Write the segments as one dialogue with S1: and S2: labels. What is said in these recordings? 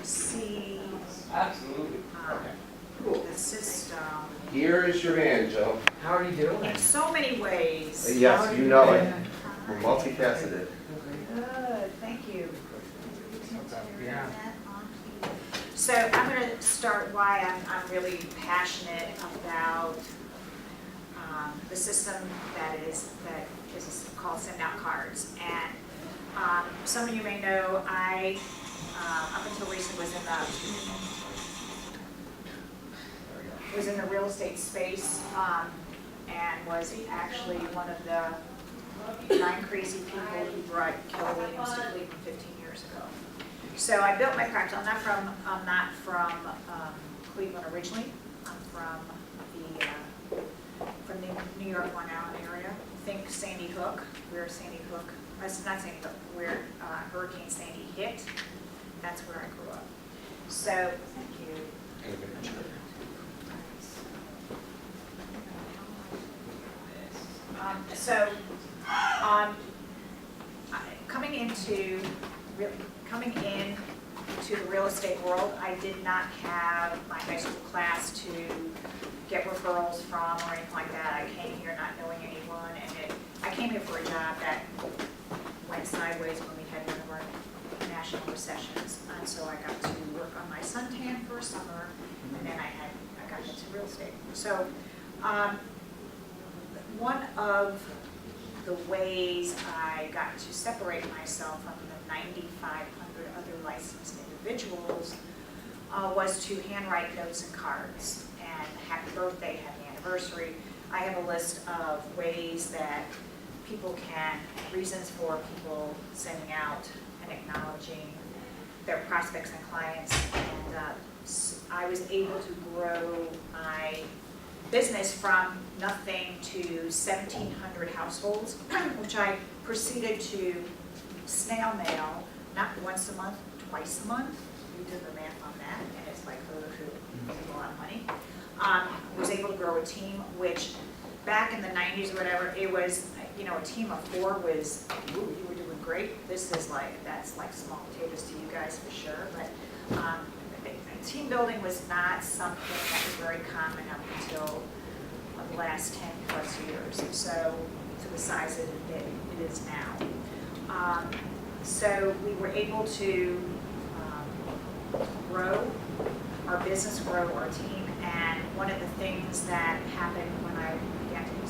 S1: see
S2: Absolutely.
S1: the system
S3: Here is your man, Joe.
S2: How are you doing?
S1: in so many ways.
S3: Yes, you know it. We're multifaceted.
S1: Good, thank you.
S2: Yeah.
S1: So I'm going to start why I'm really passionate about the system that is called Send Out Cards. And some of you may know I, up until recently, was in the real estate space and was actually one of the 9 crazy people who brought Keller Williams to Cleveland 15 years ago. So I built my practice. I'm not from Cleveland originally. I'm from the New York, Long Island area. Think Sandy Hook, where Sandy Hook, not Sandy Hook, where Hurricane Sandy hit. That's where I grew up. So, thank you. Coming in to the real estate world, I did not have my high school class to get referrals from or anything like that. I came here not knowing anyone, and I came here for a job that went sideways when we had one of our national recessions, and so I got to work on my suntan for a summer, and then I got into real estate. So one of the ways I got to separate myself from the 9,500 other licensed individuals was to handwrite notes and cards, and happy birthday, happy anniversary. I have a list of ways that people can, reasons for people sending out and acknowledging their prospects and clients, and I was able to grow my business from nothing to 1,700 households, which I proceeded to snail mail, not once a month, twice a month. We did the math on that, and it's like, a lot of money. Was able to grow a team, which back in the 90s or whatever, it was, a team of 4 was, ooh, you were doing great. That's like small potatoes to you guys for sure, but team building was not something that was very common up until the last 10 plus years, so to the size that it is now. So we were able to grow our business, grow our team, and one of the things that happened when I began to be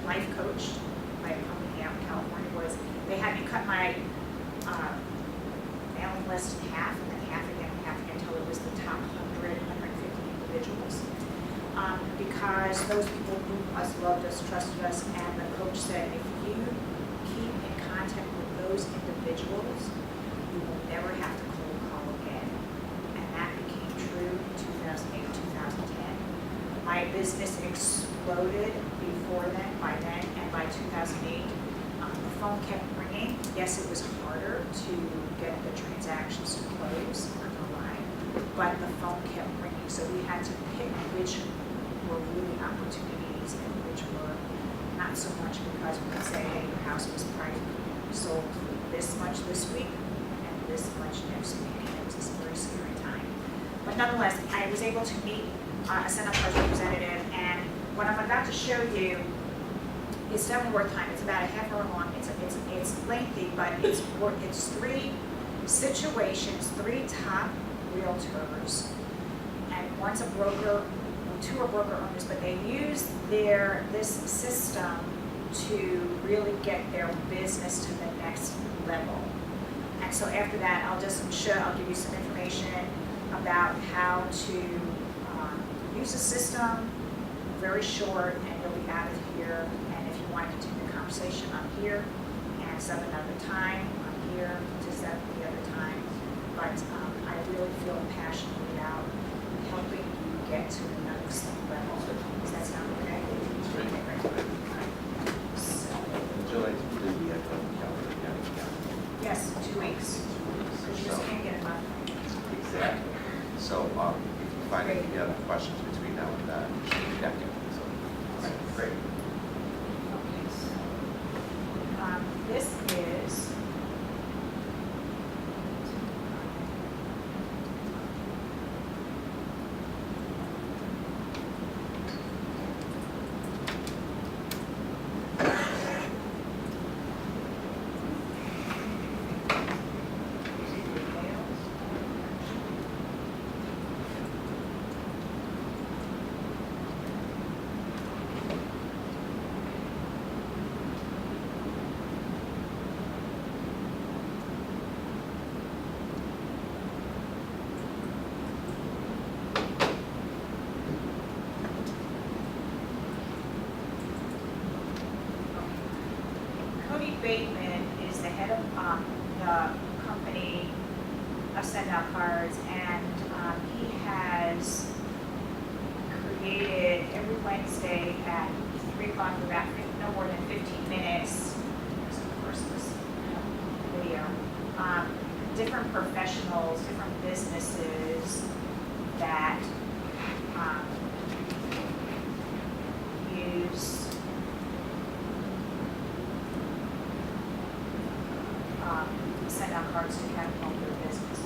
S1: life coached by a company out in California was they had me cut my mailing list in half, and then half again, until it was the top 100, 150 individuals. Because those people knew us, loved us, trusted us, and the coach said, if you keep in contact with those individuals, you will never have to cold call again. And that became true in 2008, 2010. My business exploded by then, and by 2008, the phone kept ringing. Yes, it was harder to get the transactions to close, I'm not gonna lie, but the phone kept ringing, so we had to pick which were really opportunities and which were not so much, because we could say, hey, your house was sold this much this week and this much next week, and it was a very scary time. But nonetheless, I was able to meet a Send Out Cards representative, and what I'm about to show you is definitely worth time. It's about a half hour long. It's lengthy, but it's 3 situations, 3 top realtors, and one's a broker, 2 are broker owners, but they use this system to really get their business to the next level. And so after that, I'll give you some information about how to use the system. Very short, and you'll be out of here. And if you want to continue the conversation, I'm here. And 7 another time, I'm here to 7 the other time. But I really feel passionate about helping you get to the next level. Does that sound okay?
S3: Great.
S1: So,
S3: Would you like to do the California County?
S1: yes, 2 weeks. Because you just can't get enough.
S3: Exactly. So if you find any other questions between now and then, you should check in. So, all right, great.
S1: Okay, so this is Bateman is the head of the company of Send Out Cards, and he has created every Wednesday at 3 o'clock for about no more than 15 minutes. There's of course this video. Different professionals, different businesses that use Send Out Cards to catapult their business.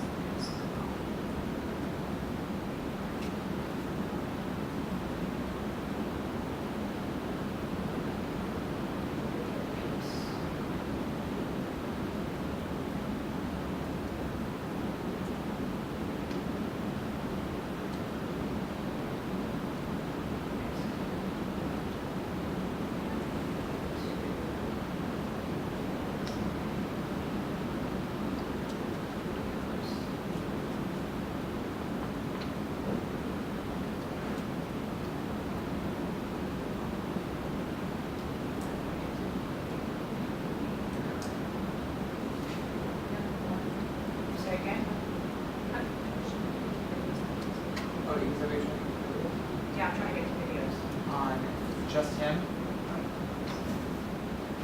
S1: Say again?
S2: Oh, the exhibition
S1: Yeah, I'm trying to get to videos.
S2: on just him?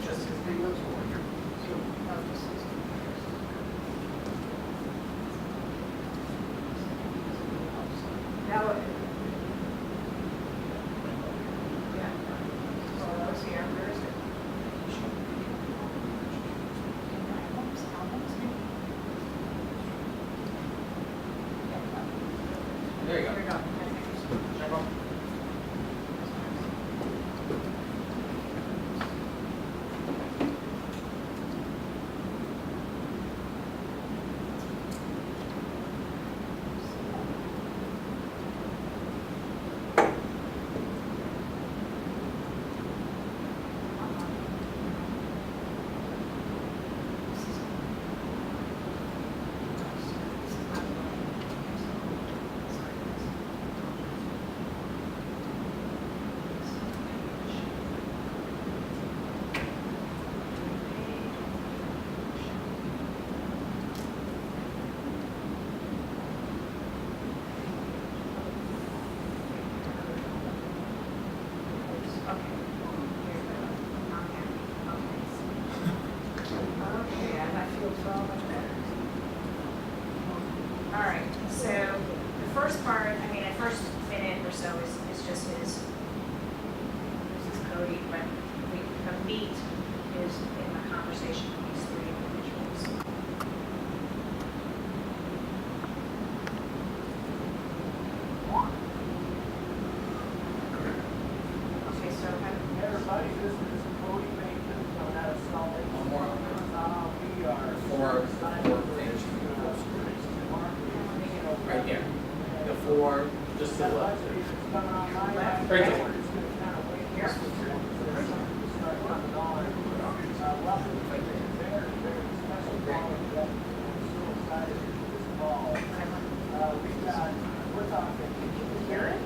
S2: Just his videos or your?
S1: Now, yeah. So those here, where is it?
S2: There you go.
S1: Here we go.
S2: Check out.
S1: Okay, I feel so much better. All right, so the first part, I mean, the first minute or so is just his Cody, but the meat is in the conversation with these three individuals. Okay, so
S4: Everybody, this is Cody Bateman from out of Salt Lake.
S2: One more.
S4: We are.
S2: Four things. Right there. The four, just to the left. Right there.
S1: here.
S4: We're talking.
S1: Hear it?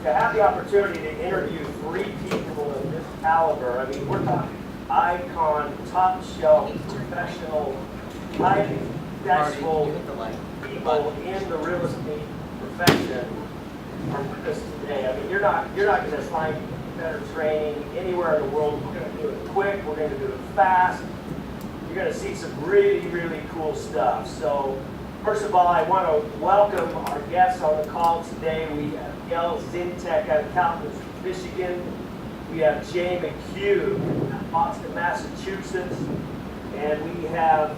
S4: To have the opportunity to interview three people of this caliber, I mean, we're talking icon, top shelf, professional, highly successful people in the real estate profession are with us today. I mean, you're not going to find better training anywhere in the world. We're going to do it quick. We're going to do it fast. You're going to see some really, really cool stuff. So, first of all, I want to welcome our guests on the call today. We have Gail Zintek out of Katzenburg, Michigan. We have Jay McHugh out of Boston, Massachusetts. And we have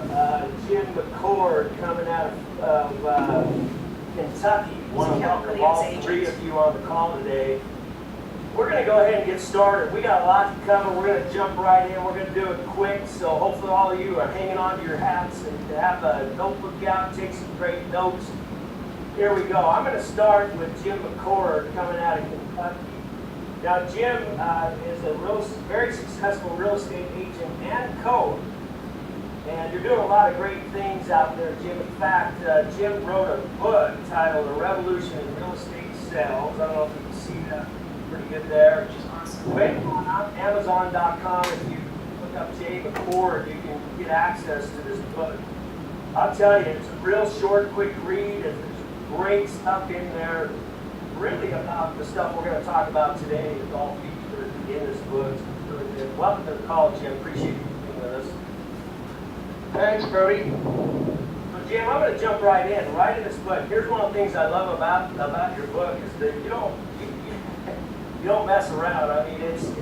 S4: Jim McCord coming out of Kentucky. I want to welcome all three of you on the call today. We're going to go ahead and get started. We got a lot to cover. We're going to jump right in. We're going to do it quick. So hopefully all of you are hanging on to your hats and have a notebook out, take some great notes. Here we go. I'm going to start with Jim McCord coming out of Kentucky. Now Jim is a very successful real estate agent and coach. And you're doing a lot of great things out there, Jim. In fact, Jim wrote a book titled A Revolution in Real Estate Sales. I don't know if you can see that pretty good there.
S1: Which is awesome.
S4: Wait on Amazon.com. If you look up Jay McCord, you can get access to this book. I'll tell you, it's a real short, quick read, and there's great stuff in there, really about the stuff we're going to talk about today. It's all featured in this book. It's really good. Welcome to the call, Jim. Appreciate you being with us.
S5: Thanks, Cody.
S4: So, Jim, I'm going to jump right in. Right in this book, here's one of the things I love about your book is that you don't mess around. I mean, it's a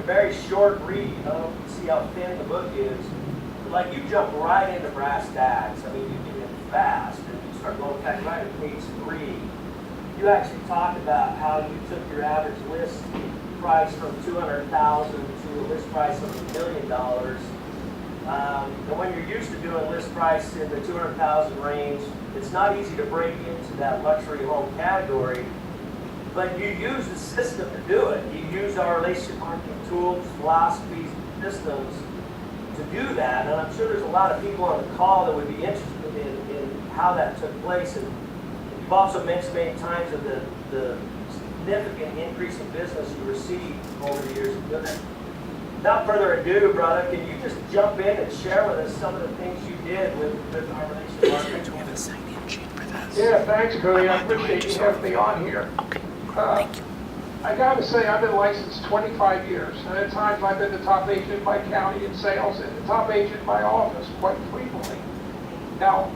S4: very short read. I don't know if you can see how thin the book is. Like, you jump right into brass tacks. I mean, you get in fast, and you start going back right to page 3. You actually talk about how you took your average list price from $200,000 to a list price of $1 million. And when you're used to doing list price in the $200,000 range, it's not easy to break into that luxury home category. But you use the system to do it. You use our relationship marketing tools, philosophies, systems to do that, and I'm sure there's a lot of people on the call that would be interested in how that took place. And you've also mentioned many times of the significant increase in business you received over the years of doing that. Without further ado, brother, can you just jump in and share with us some of the things you did with our relationship marketing?
S3: Do we have a sign-in sheet for this?
S5: Yeah, thanks, Cody. I appreciate you having me on here.
S3: Thank you.
S5: I got to say, I've been licensed 25 years, and at times I've been the top agent in my county in sales and the top agent in my office quite frequently. Now,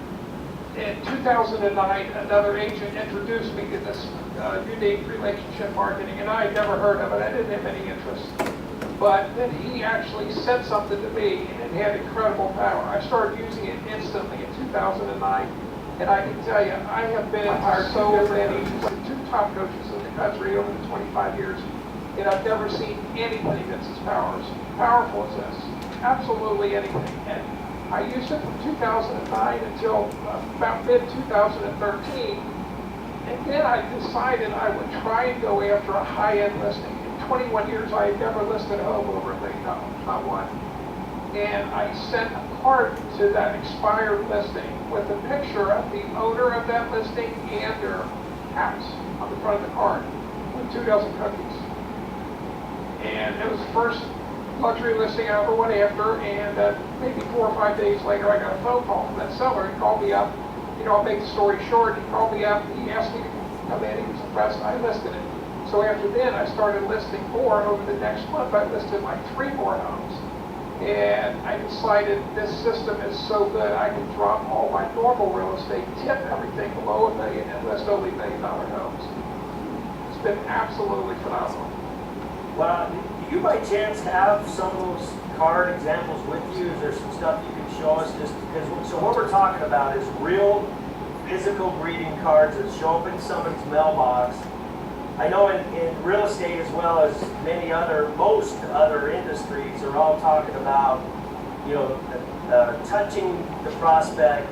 S5: in 2009, another agent introduced me to this unique relationship marketing, and I had never heard of it. I didn't have any interest. But then he actually said something to me, and it had incredible power. I started using it instantly in 2009, and I can tell you, I have been to so many, 2 top coaches in the country over the 25 years, and I've never seen anything that's as powerful as this. Absolutely anything. And I used it from 2009 until about mid-2013, and then I decided I would try and go after a high-end listing. In 21 years, I had never listed a home over $1 million, not one. And I sent a card to that expired listing with a picture of the owner of that listing and their house on the front of the card with 2 dozen cookies. And it was the first luxury listing I ever went after, and maybe 4 or 5 days later I got a phone call from that seller. He called me up, I'll make the story short, he called me up, he asked me to come in, he was impressed, and I listed it. So after then I started listing more. Over the next month I listed like 3 more homes. And I decided this system is so good I can drop all my normal real estate, tip everything below $1 million, and list only $1 million homes. It's been absolutely phenomenal.
S4: Well, do you by chance have some of those card examples with you? Is there some stuff you can show us? Just because, so what we're talking about is real physical greeting cards that show up in somebody's mailbox. I know in real estate as well as most other industries are all talking about, touching the prospect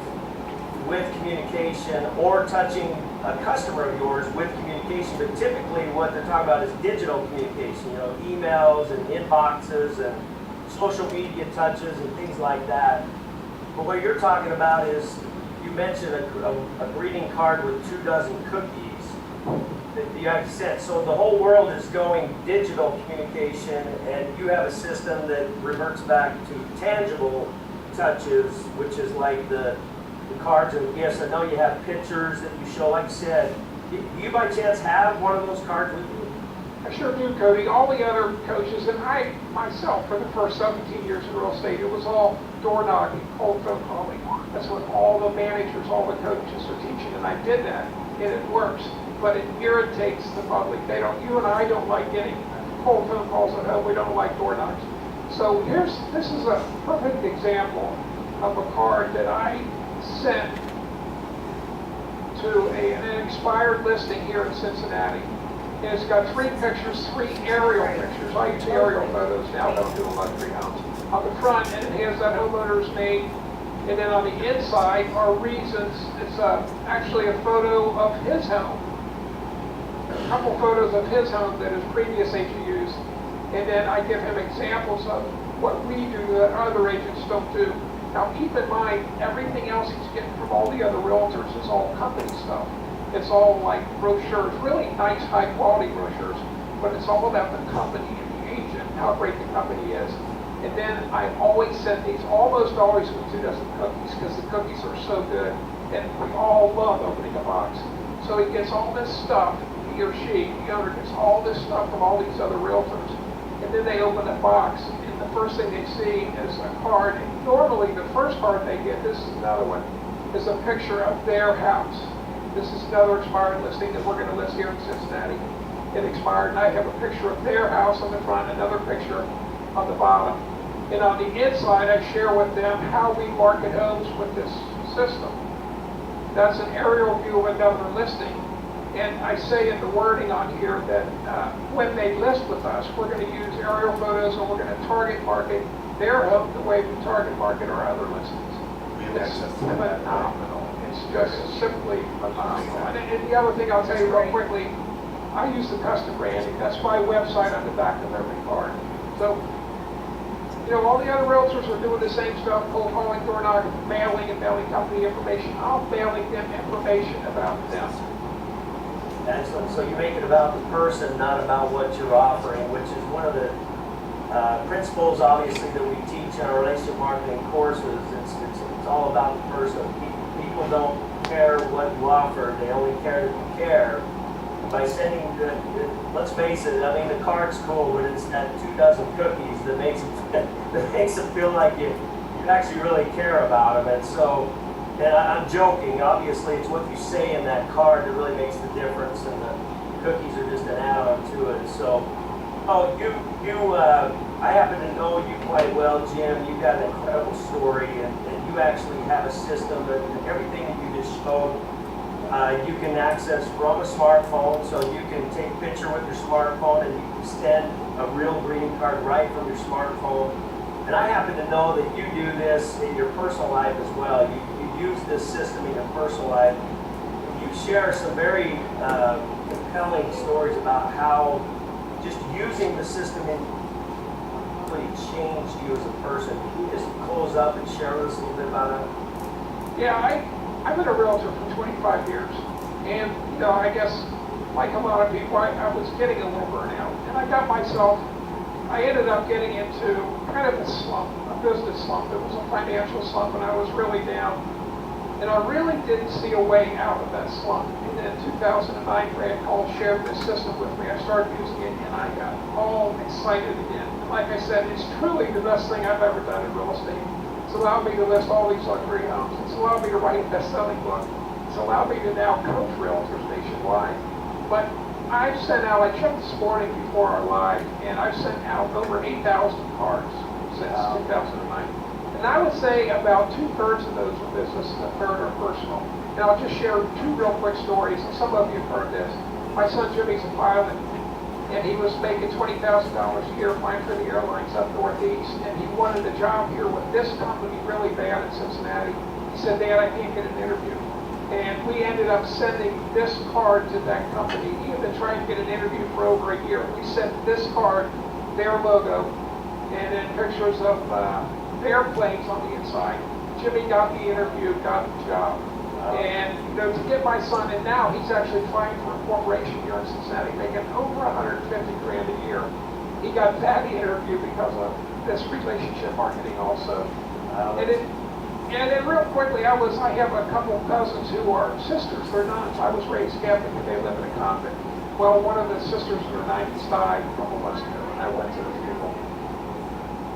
S4: with communication or touching a customer of yours with communication. But typically what they're talking about is digital communication, emails and inboxes and social media touches and things like that. But what you're talking about is, you mentioned a greeting card with 2 dozen cookies. You have said, so the whole world is going digital communication, and you have a system that reverts back to tangible touches, which is like the cards. And yes, I know you have pictures that you show. Like you said, do you by chance have one of those cards with you?
S5: I sure do, Cody. All the other coaches, and I myself, for the first 17 years in real estate, it was all door knocking, cold phone calling. That's what all the managers, all the coaches are teaching, and I did that, and it works. But it irritates the public. You and I don't like getting cold phone calls at home. We don't like door knocks. So this is a perfect example of a card that I sent to an expired listing here in Cincinnati. And it's got 3 pictures, 3 aerial pictures. I use aerial photos now, don't do luxury homes. On the front, and it has that homeowner's name. And then on the inside are reasons. It's actually a photo of his home. A couple photos of his home that his previous agent used, and then I give him examples of what we do that other agents don't do. Now, keep in mind, everything else he's getting from all the other realtors is all company stuff. It's all like brochures, really nice, high-quality brochures, but it's all about the company and the agent, how great the company is. And then I always send these, almost always with 2 dozen cookies, because the cookies are so good, and we all love opening a box. So he gets all this stuff, he or she, the owner gets all this stuff from all these other realtors. And then they open the box, and the first thing they see is a card. And normally, the first card they get, this is another one, is a picture of their house. This is another expired listing that we're going to list here in Cincinnati. It expired, and I have a picture of their house on the front, another picture on the bottom. And on the inside, I share with them how we market homes with this system. That's an aerial view of another listing. And I say in the wording on here that when they list with us, we're going to use aerial photos and we're going to target market their home the way we target market our other listings.
S3: We have
S5: It's
S3: access to that.
S5: phenomenal. It's just simply phenomenal. And the other thing I'll tell you real quickly, I use the custom branding. That's my website on the back of every card. So, you know, all the other realtors are doing the same stuff, cold calling, door knocking, mailing and mailing company information. I'm mailing them information about them.
S4: Excellent. So you make it about the person, not about what you're offering, which is one of the principles, obviously, that we teach in our relationship marketing courses. It's all about the person. People don't care what you offer; they only care that you care. And by sending let's face it, I mean the card's cool, but it's that 2 dozen cookies that makes it feel like you actually really care about them. And so. And I'm joking, obviously it's what you say in that card that really makes the difference, and the cookies are just an add-on to it. So, I happen to know you quite well, Jim. You've got an incredible story, and you actually have a system that everything that you just showed, you can access from a smartphone, so you can take a picture with your smartphone and you can send a real greeting card right from your smartphone. And I happen to know that you do this in your personal life as well. You use this system in your personal life. You share some very compelling stories about how just using the system really changed you as a person. Can you just close up and share with us a little bit about that?
S5: Yeah, I've been a realtor for 25 years. And, you know, I guess, like a lot of people, I was getting a little burnout. And I ended up getting into kind of a slump, a business slump. It was a financial slump, and I was really down. And I really didn't see a way out of that slump. And then in 2009, Brad Cole shared this system with me. I started using it, and I got all excited again. And like I said, it's truly the best thing I've ever done in real estate. It's allowed me to list all these luxury homes. It's allowed me to write a best-selling book. It's allowed me to now coach realtors nationwide. But I've sent out, I checked this morning before our live, and I've sent out over 8,000 cards since 2009. And I would say about 2/3 of those are business and a third are personal. And I'll just share 2 real quick stories, and some of you have heard this. My son Jimmy's a pilot, and he was making $20,000 a year flying for the airlines up northeast, and he wanted a job here with this company really bad in Cincinnati. He said, "Dad, I can't get an interview." And we ended up sending this card to that company. He had been trying to get an interview for over a year. We sent this card, their logo, and then pictures of airplanes on the inside. Jimmy got the interview, got the job. And, you know, to get my son, and now he's actually flying for a corporation here in Cincinnati, making over $150,000 a year. He got that interview because of this relationship marketing also. And then real quickly, I have a couple of cousins who are sisters, they're nuns. I was raised Catholic and they live in a convent. Well, one of the sisters in her 90s died a couple months ago, and I went to the funeral.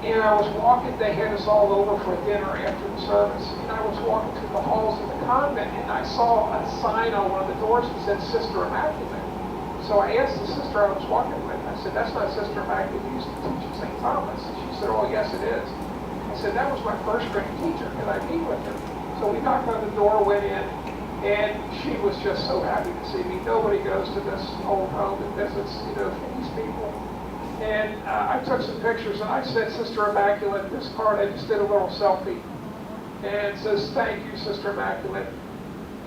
S5: And I was walking, they had us all over for dinner after the service, and I was walking through the halls of the convent, and I saw a sign on one of the doors that said Sister Immaculate. So I asked the sister I was walking with, I said, "That's not Sister Immaculate, you used to teach at St. Thomas." And she said, "Oh, yes, it is." I said, "That was my first grade teacher, could I meet with her?" So we knocked on the door, went in, and she was just so happy to see me. Nobody goes to this old home and visits, you know, these people. And I took some pictures, and I said, "Sister Immaculate," this card, I just did a little selfie. And it says, "Thank you, Sister Immaculate."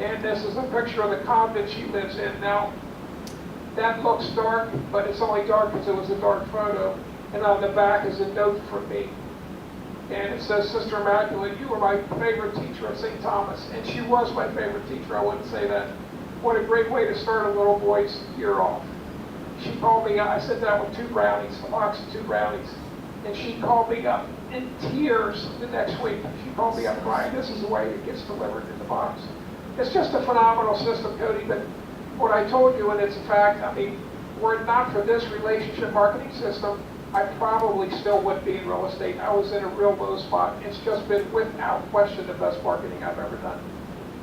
S5: And this is a picture of the convent she lives in. Now, that looks dark, but it's only dark because it was a dark photo. And on the back is a note from me. and it says, Sister Immaculate, you were my favorite teacher at St. Thomas. And she was my favorite teacher, I wouldn't say that. What a great way to start a little boy's year off. She called me, I sat down with 2 brownies, a box of 2 brownies, and she called me up in tears the next week. She called me up crying, this is the way it gets delivered in the box. It's just a phenomenal system, Cody, but what I told you, and it's a fact, I mean, were it not for this relationship marketing system, I probably still would be in real estate. I was in a real low spot. It's just been, without question, the best marketing I've ever done.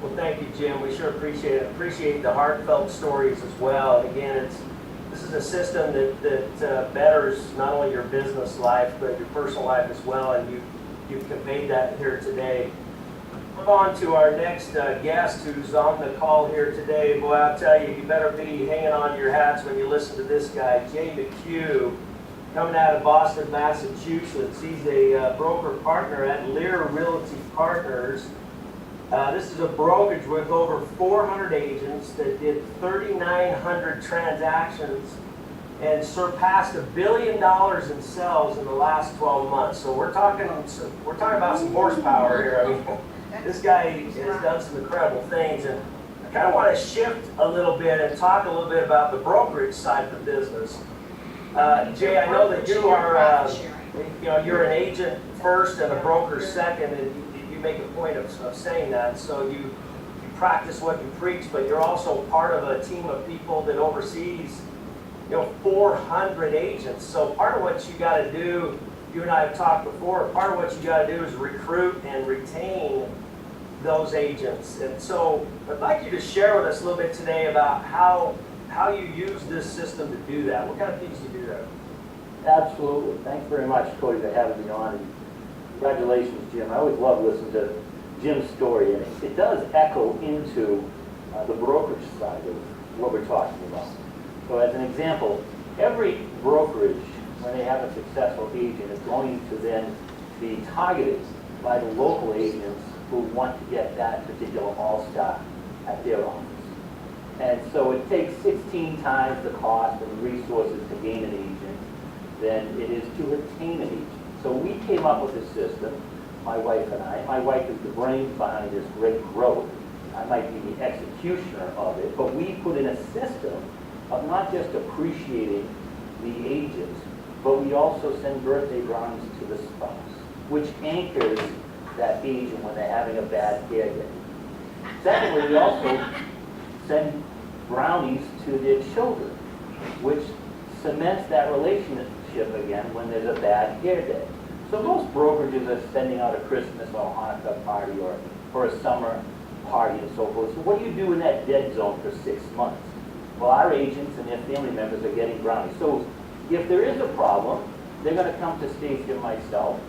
S4: Well, thank you, Jim. We sure appreciate it. Appreciate the heartfelt stories as well. And again, this is a system that betters not only your business life, but your personal life as well. And you've conveyed that here today. Move on to our next guest who's on the call here today. Boy, I'll tell you, you better be hanging on your hats when you listen to this guy, Jay McHugh, coming out of Boston, Massachusetts. He's a broker partner at Lear Realty Partners. This is a brokerage with over 400 agents that did 3,900 transactions and surpassed $1 billion in sales in the last 12 months. So we're talking about some horsepower here. I mean, this guy has done some incredible things, and I kind of want to shift a little bit and talk a little bit about the brokerage side of the business. Jay, I know that you are, you're an agent first and a broker second, and you make a point of saying that. So you practice what you preach, but you're also part of a team of people that oversees, 400 agents. So part of what you got to do, you and I have talked before, part of what you got to do is recruit and retain those agents. And so I'd like you to share with us a little bit today about how you use this system to do that. What kind of things do you do there?
S6: Absolutely. Thanks very much, Cody, for having me on. And congratulations, Jim. I always love listening to Jim's story, and it does echo into the brokerage side of what we're talking about. So as an example, every brokerage, when they have a successful agent, is going to then be targeted by the local agents who want to get that particular all-star at their office. And so it takes 16 times the cost and resources to gain an agent than it is to retain an agent. So we came up with a system, my wife and I. My wife is the brains behind this great growth. I might be the executioner of it, but we put in a system of not just appreciating the agents, but we also send birthday brownies to the spouse, which anchors that agent when they're having a bad hair day. Secondly, we also send brownies to their children, which cements that relationship again when there's a bad hair day. So most brokerages are sending out a Christmas or Hanukkah party or a summer party and so forth. So what do you do in that dead zone for 6 months? Well, our agents and their family members are getting brownies. So if there is a problem, they're going to come to Stacy and myself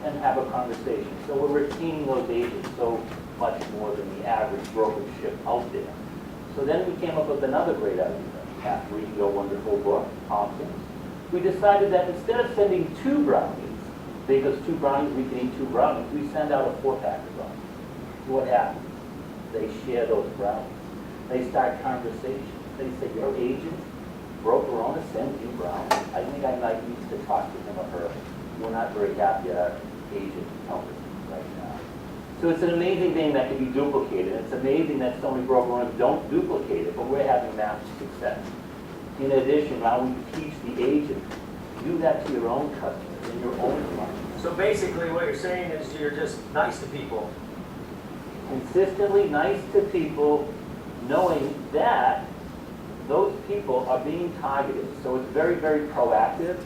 S6: and have a conversation. So we're retaining those agents so much more than the average brokerage out there. So then we came up with another great idea after reading your wonderful book, Thompson's. We decided that instead of sending 2 brownies, because 2 brownies, we can eat 2 brownies, we send out a 4-pack of brownies. What happens? They share those brownies. They start conversations. They say, your agent, broker owner, sends you brownies. I think I might need to talk to him or her. We're not very happy at our agent company right now. So it's an amazing thing that can be duplicated. It's amazing that so many broker owners don't duplicate it, but we're having massive success. In addition, now we teach the agent, do that to your own customers in your own clients.
S4: So basically what you're saying is you're just nice to people.
S6: Consistently nice to people, knowing that those people are being targeted. So it's very, very proactive,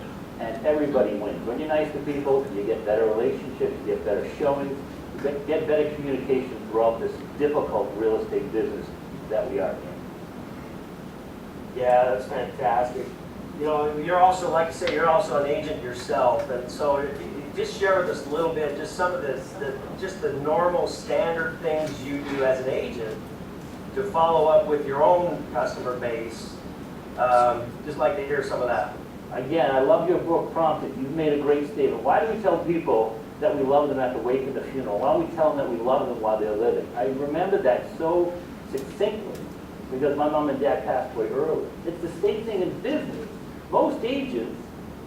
S6: and everybody wins. When you're nice to people, you get better relationships, you get better showings, you get better communication throughout this difficult real estate business that we are in.
S4: Yeah, that's fantastic. You're also, like you say, you're also an agent yourself, and so if you just share with us a little bit, just some of the normal standard things you do as an agent to follow up with your own customer base. Just like to hear some of that.
S6: Again, I love your book, Prompted. You've made a great statement. Why do we tell people that we love them at the wake and the funeral? Why don't we tell them that we love them while they're living? I remember that so succinctly because my mom and dad passed away early. It's the same thing in business. Most agents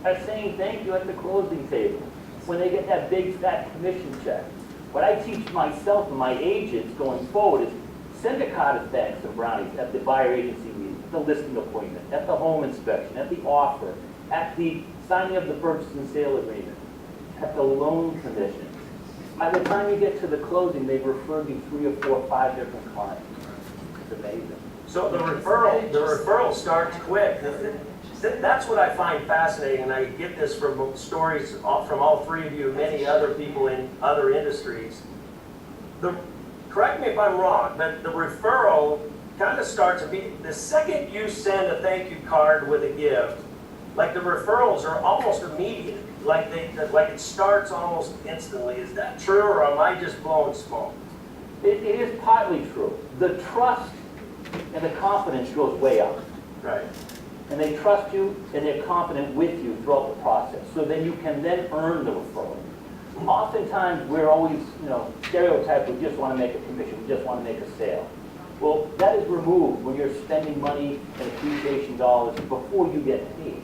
S6: are saying thank you at the closing table. when they get that big fat commission check. What I teach myself and my agents going forward is send a card of thanks and brownies at the buyer agency meeting, at the listing appointment, at the home inspection, at the offer, at the signing of the purchase and sale agreement, at the loan commission. By the time you get to the closing, they've referred you 3 or 4 or 5 different clients. It's amazing.
S4: So the referral starts quick. That's what I find fascinating, and I get this from stories from all 3 of you, many other people in other industries. Correct me if I'm wrong, but the referral kind of starts the second you send a thank you card with a gift, like the referrals are almost immediate, like it starts almost instantly. Is that true, or am I just blowing smoke?
S6: It is partly true. The trust and the confidence goes way up.
S4: Right.
S6: And they trust you and they're confident with you throughout the process. So then you can then earn the referral. Oftentimes we're always, stereotyped, we just want to make a commission, we just want to make a sale. Well, that is removed when you're spending money and appreciation dollars before you get paid.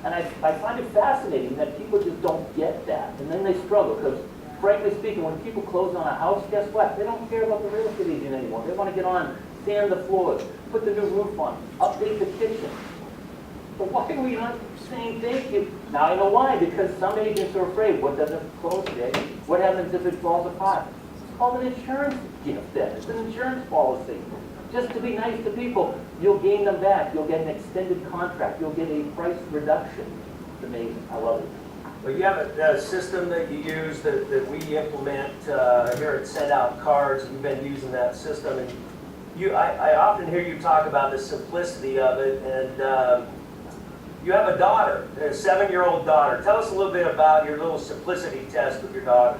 S6: And I find it fascinating that people just don't get that. And then they struggle because, frankly speaking, when people close on a house, guess what? They don't care about the real estate agent anymore. They want to get on, sand the floors, put the new roof on, update the kitchen. But why are we not saying thank you? Now I know why, because some agents are afraid. What doesn't close today? What happens if it falls apart? It's called an insurance gift then. It's an insurance policy. Just to be nice to people, you'll gain them back. You'll get an extended contract. You'll get a price reduction. It's amazing. I love it.
S4: Well, you have a system that you use that we implement here at Send Out Cards. You've been using that system, and I often hear you talk about the simplicity of it, and you have a daughter, a 7-year-old daughter. Tell us a little bit about your little simplicity test with your daughter.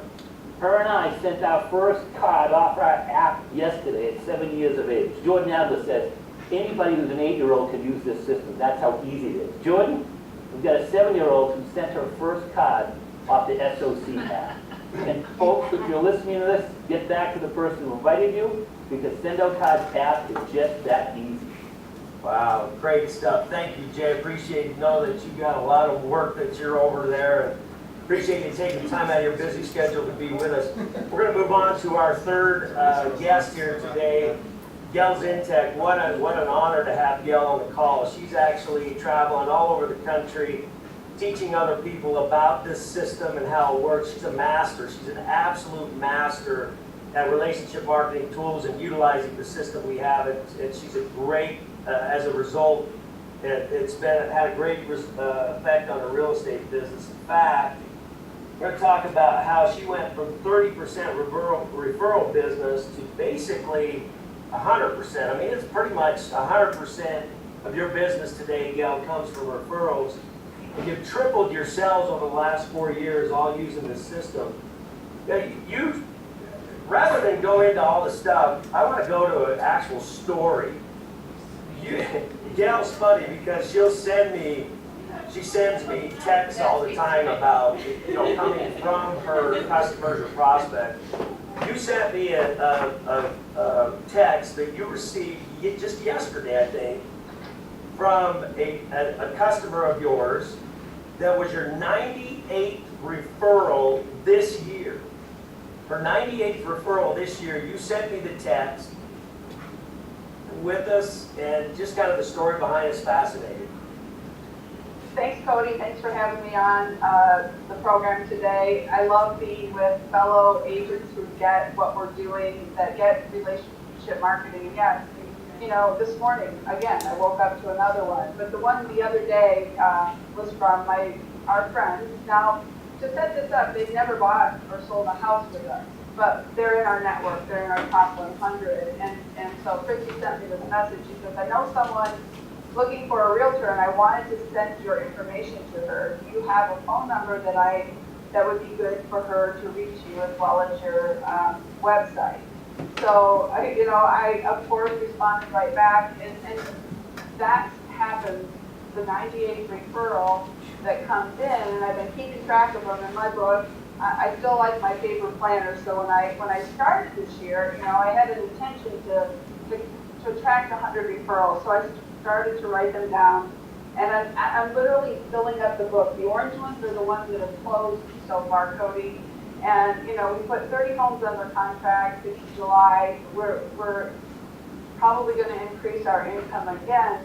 S6: Her and I sent our first card off our app yesterday at 7 years of age. Jordan Adler says, anybody who's an 8-year-old can use this system. That's how easy it is. Jordan, we've got a 7-year-old who sent her first card off the SOC app. And folks, if you're listening to this, get back to the person who invited you, because Send Out Cards app is just that easy.
S4: Wow, great stuff. Thank you, Jay. Appreciate it. Know that you got a lot of work that you're over there. And appreciate you taking time out of your busy schedule to be with us. We're going to move on to our third guest here today, Gail Zintek. What an honor to have Gail on the call. She's actually traveling all over the country, teaching other people about this system and how it works. She's a master. She's an absolute master at relationship marketing tools and utilizing the system we have. And she's a great, as a result, it's had a great effect on the real estate business. In fact, we're going to talk about how she went from 30% referral business to basically 100%. I mean, it's pretty much 100% of your business today, Gail, comes from referrals. And you've tripled your sales over the last 4 years, all using this system. You, rather than go into all the stuff, I want to go to an actual story. Gail's funny because she sends me texts all the time about, coming from her customers or prospects. You sent me a text that you received just yesterday, I think, from a customer of yours that was your 98th referral this year. Her 98th referral this year, you sent me the text with us, and just kind of the story behind it's fascinating.
S7: Thanks, Cody. Thanks for having me on the program today. I love being with fellow agents who get what we're doing, that get relationship marketing. Again, this morning, again, I woke up to another one. But the one the other day was from our friends. Now, to set this up, they've never bought or sold a house with us. But they're in our network, they're in our top 100. And so Chrissy sent me this message. She says, I know someone looking for a realtor and I wanted to send your information to her. Do you have a phone number that would be good for her to reach you, as well as your website? So, I of course responded right back, and that happens, the 98th referral that comes in, and I've been keeping track of them in my book. I still like my paper planner, so when I started this year, I had an intention to track 100 referrals, so I started to write them down, And I'm literally filling up the book. The orange ones are the ones that have closed so far, Cody. And, you know, we put 30 homes under contract. It's July. We're probably going to increase our income again.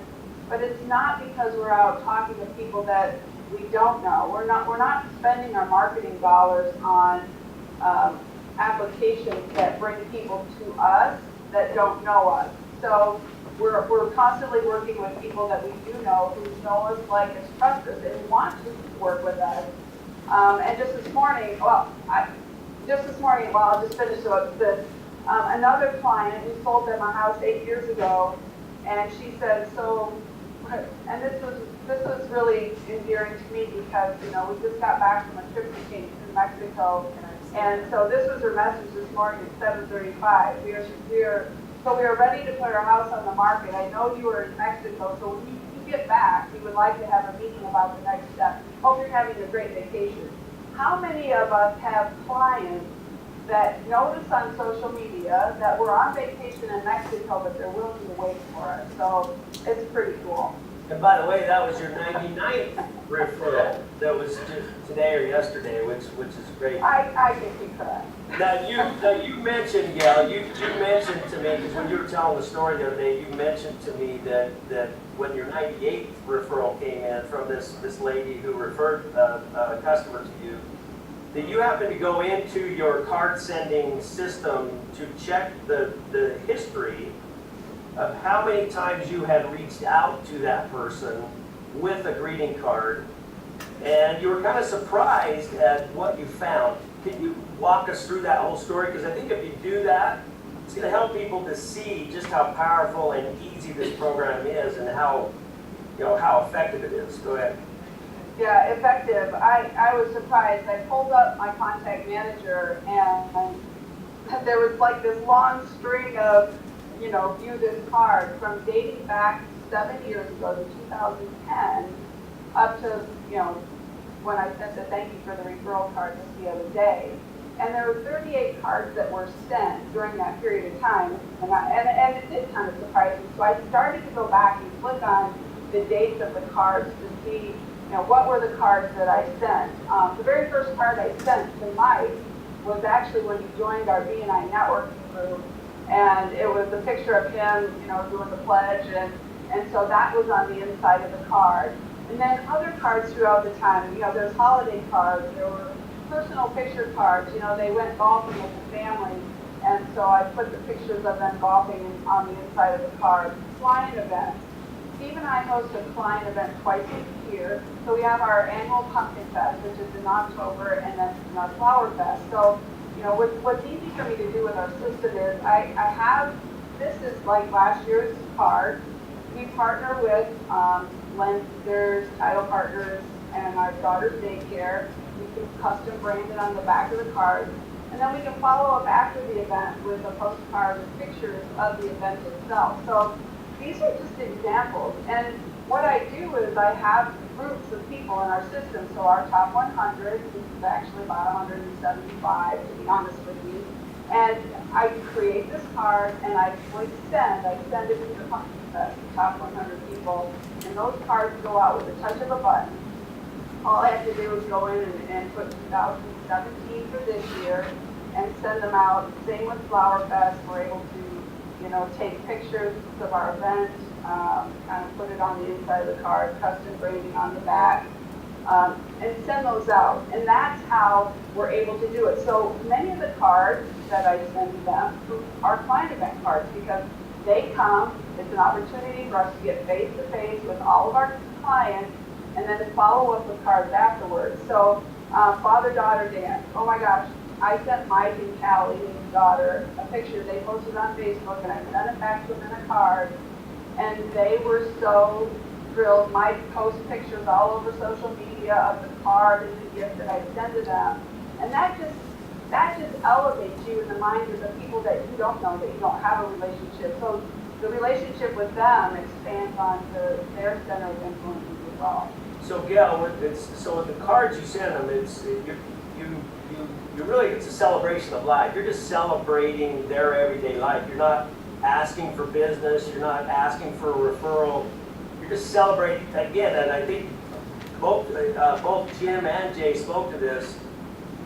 S7: But it's not because we're out talking to people that we don't know. We're not spending our marketing dollars on applications that bring people to us that don't know us. So we're constantly working with people that we do know, who know us, like us, trust us, and want to work with us. And just this morning, well, I'll just finish up this. Another client, we sold them a house 8 years ago, and she said, so, and this was really endearing to me because, you know, we just got back from a trip to Mexico, and so this was her message this morning at 7:35. So we are ready to put our house on the market. I know you are in Mexico, so when you get back, we would like to have a meeting about the next step. Hope you're having a great vacation. How many of us have clients that notice on social media that we're on vacation in Mexico, but they're willing to wait for us? So it's pretty cool.
S4: And by the way, that was your 99th referral. That was just today or yesterday, which is great.
S7: I think we could.
S4: Now you mentioned, Gail, you mentioned to me, because when you were telling the story the other day, you mentioned to me that when your 98th referral came in from this lady who referred a customer to you, that you happened to go into your card sending system to check the history of how many times you had reached out to that person with a greeting card, and you were kind of surprised at what you found. Can you walk us through that whole story? Because I think if you do that, it's going to help people to see just how powerful and easy this program is, and how effective it is. Go ahead.
S7: Yeah, effective. I was surprised. I pulled up my contact manager, and there was like this long string of, view this card from dating back 7 years ago to 2010 up to, when I sent the thank you for the referral card just the other day. And there were 38 cards that were sent during that period of time. And it did kind of surprise me. So I started to go back and click on the dates of the cards to see, what were the cards that I sent. The very first card I sent to Mike was actually when he joined our BNI networking group. And it was a picture of him, doing the pledge. And so that was on the inside of the card. And then other cards throughout the time, there's holiday cards, there were personal picture cards, they went golfing with the family. And so I put the pictures of them golfing on the inside of the card. Client events. Steve and I host a client event twice a year. So we have our annual Pumpkin Fest, which is in October, and then our Flower Fest. So, what's easy for me to do with our system is I have, this is like last year's card. We partner with lenders, title partners, and our daughter's daycare. We can custom brand it on the back of the card. And then we can follow up after the event with a postcard with pictures of the event itself. So these are just examples. And what I do is I have groups of people in our system. So our top 100, this is actually about 175 to be honest with you. And I create this card and I send it to the Pumpkin Fest, the top 100 people. And those cards go out with the touch of a button. All I have to do is go in and put 2017 for this year and send them out. Same with Flower Fest. We're able to, take pictures of our event, kind of put it on the inside of the card, custom branding on the back, and send those out. And that's how we're able to do it. So many of the cards that I send them are client event cards because they come, it's an opportunity for us to get face-to-face with all of our clients and then to follow up with cards afterwards. So father-daughter dance, oh my gosh, I sent Mike and Callie, his daughter, a picture they posted on Facebook, and I sent it back to them in a card, and they were so thrilled. Mike posts pictures all over social media of the card and the gift that I send to them, and that just elevates you in the minds of the people that you don't know, that you don't have a relationship. So the relationship with them expands onto their center of influence as well.
S4: So Gail, with the cards you send them, you really, it's a celebration of life. You're just celebrating their everyday life. You're not asking for business. You're not asking for a referral. You're just celebrating again, and I think both Jim and Jay spoke to this.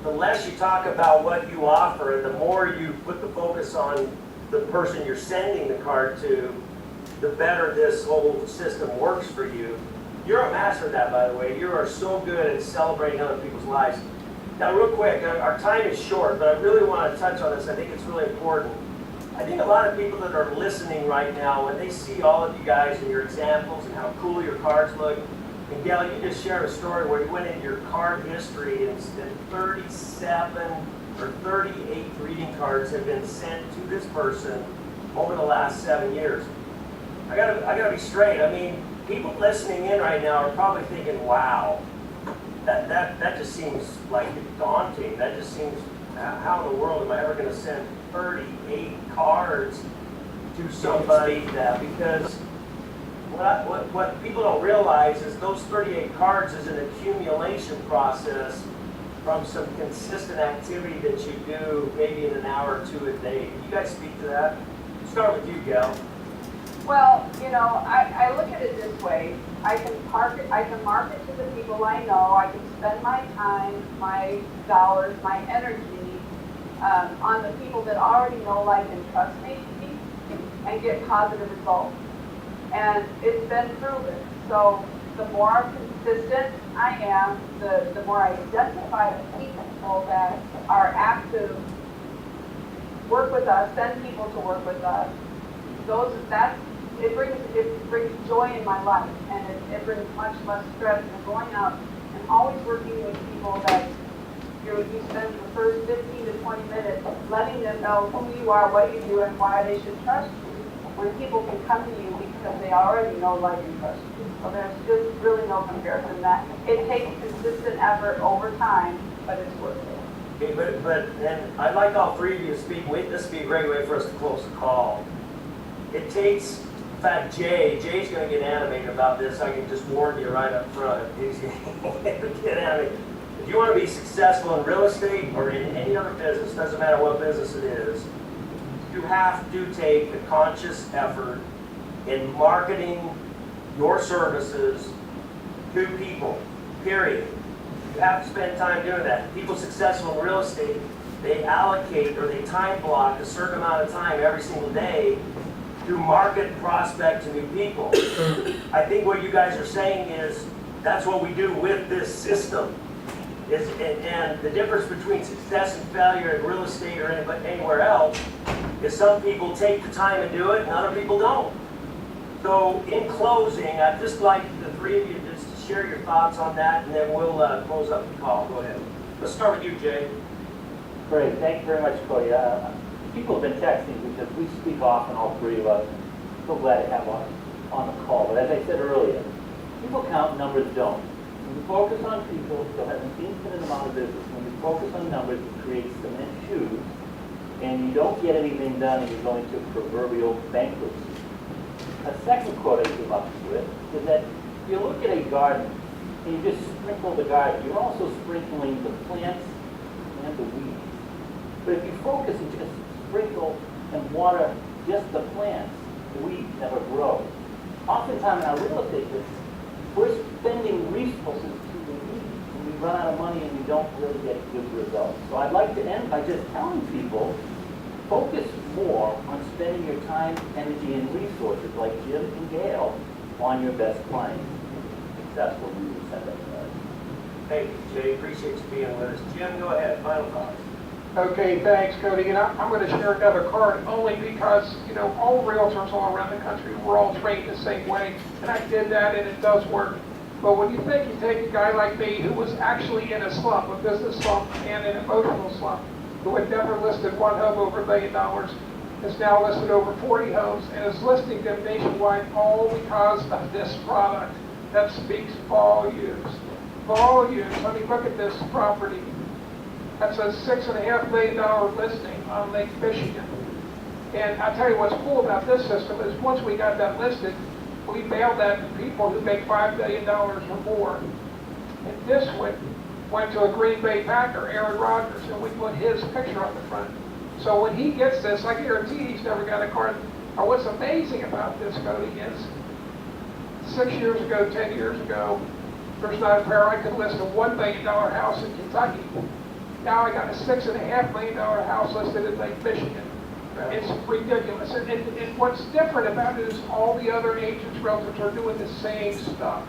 S4: The less you talk about what you offer and the more you put the focus on the person you're sending the card to, the better this whole system works for you. You're a master of that, by the way. You are so good at celebrating other people's lives. Now, real quick, our time is short, but I really want to touch on this. I think it's really important. I think a lot of people that are listening right now, when they see all of you guys and your examples and how cool your cards look, and Gail, you just shared a story where you went into your card history and 37 or 38 greeting cards have been sent to this person over the last 7 years. I gotta be straight. I mean, people listening in right now are probably thinking, wow, that just seems like daunting. That just seems, how in the world am I ever gonna send 38 cards to somebody that, because what people don't realize is those 38 cards is an accumulation process from some consistent activity that you do maybe in an hour or two a day. Can you guys speak to that? Start with you, Gail.
S7: Well, you know, I look at it this way. I can market to the people I know. I can spend my time, my dollars, my energy on the people that already know, like, and trust me, and get positive results. And it's been proven. So the more consistent I am, the more I identify the people that are active, work with us, send people to work with us. It brings joy in my life, and it brings much less stress than going out and always working with people that you spend the first 15 to 20 minutes letting them know who you are, what you do, and why they should trust you. When people can come to you because they already know, like, and trust you. So there's just really no comparison to that. It takes consistent effort over time, but it's worth it.
S4: Okay, but then I'd like all three of you to speak. This would be a great way for us to close the call. It takes, in fact, Jay's going to get animated about this. I can just warn you right up front. He's going to get animated. If you want to be successful in real estate or in any other business, doesn't matter what business it is, you have to take a conscious effort in marketing your services to people, period. You have to spend time doing that. People successful in real estate, they allocate or they time block a certain amount of time every single day to market and prospect to new people. I think what you guys are saying is that's what we do with this system. And the difference between success and failure in real estate or anywhere else is some people take the time and do it and other people don't. So in closing, I'd just like the three of you just to share your thoughts on that, and then we'll close up the call. Go ahead. Let's start with you, Jay.
S6: Great, thank you very much, Cody. People have been texting because we speak often, all three of us. So glad to have on the call. But as I said earlier, people count, numbers don't. When you focus on people, you'll have an infinite amount of business. When you focus on numbers, it creates cement shoes, and you don't get anything done, and you're going to proverbial bankruptcy. A second quote I came up with is that if you look at a garden and you just sprinkle the garden, you're also sprinkling the plants and the weeds. But if you focus and just sprinkle and water just the plants, the weeds never grow. Oftentimes in our real estate business, we're spending resources to the weeds, and we run out of money and we don't really get good results. So I'd like to end by just telling people, focus more on spending your time, energy, and resources, like Jim and Gail, on your best clients. Successful you will send them.
S4: Thank you, Jay. Appreciate you being with us. Jim, go ahead. Final thoughts.
S5: Okay, thanks, Cody. And I'm going to share another card only because, you know, all realtors all around the country, we're all trained the same way. And I did that, and it does work. But when you think you take a guy like me who was actually in a slump, a business slump and an emotional slump, who had never listed one home over $1 million, has now listed over 40 homes and is listing them nationwide all because of this product. That speaks volumes. Volumes. I mean, look at this property. That's a $6.5 million listing on Lake Michigan. And I'll tell you what's cool about this system is once we got that listed, we mailed that to people who make $5 million or more. And this one went to a Green Bay Packer, Aaron Rodgers, and we put his picture on the front. So when he gets this, I guarantee he's never got a card. Or what's amazing about this, Cody, is 6 years ago, 10 years ago, there's not a prayer I could list a $1 million house in Kentucky. Now I got a $6.5 million house listed in Lake Michigan. It's ridiculous. And what's different about it is all the other agents, realtors are doing the same stuff.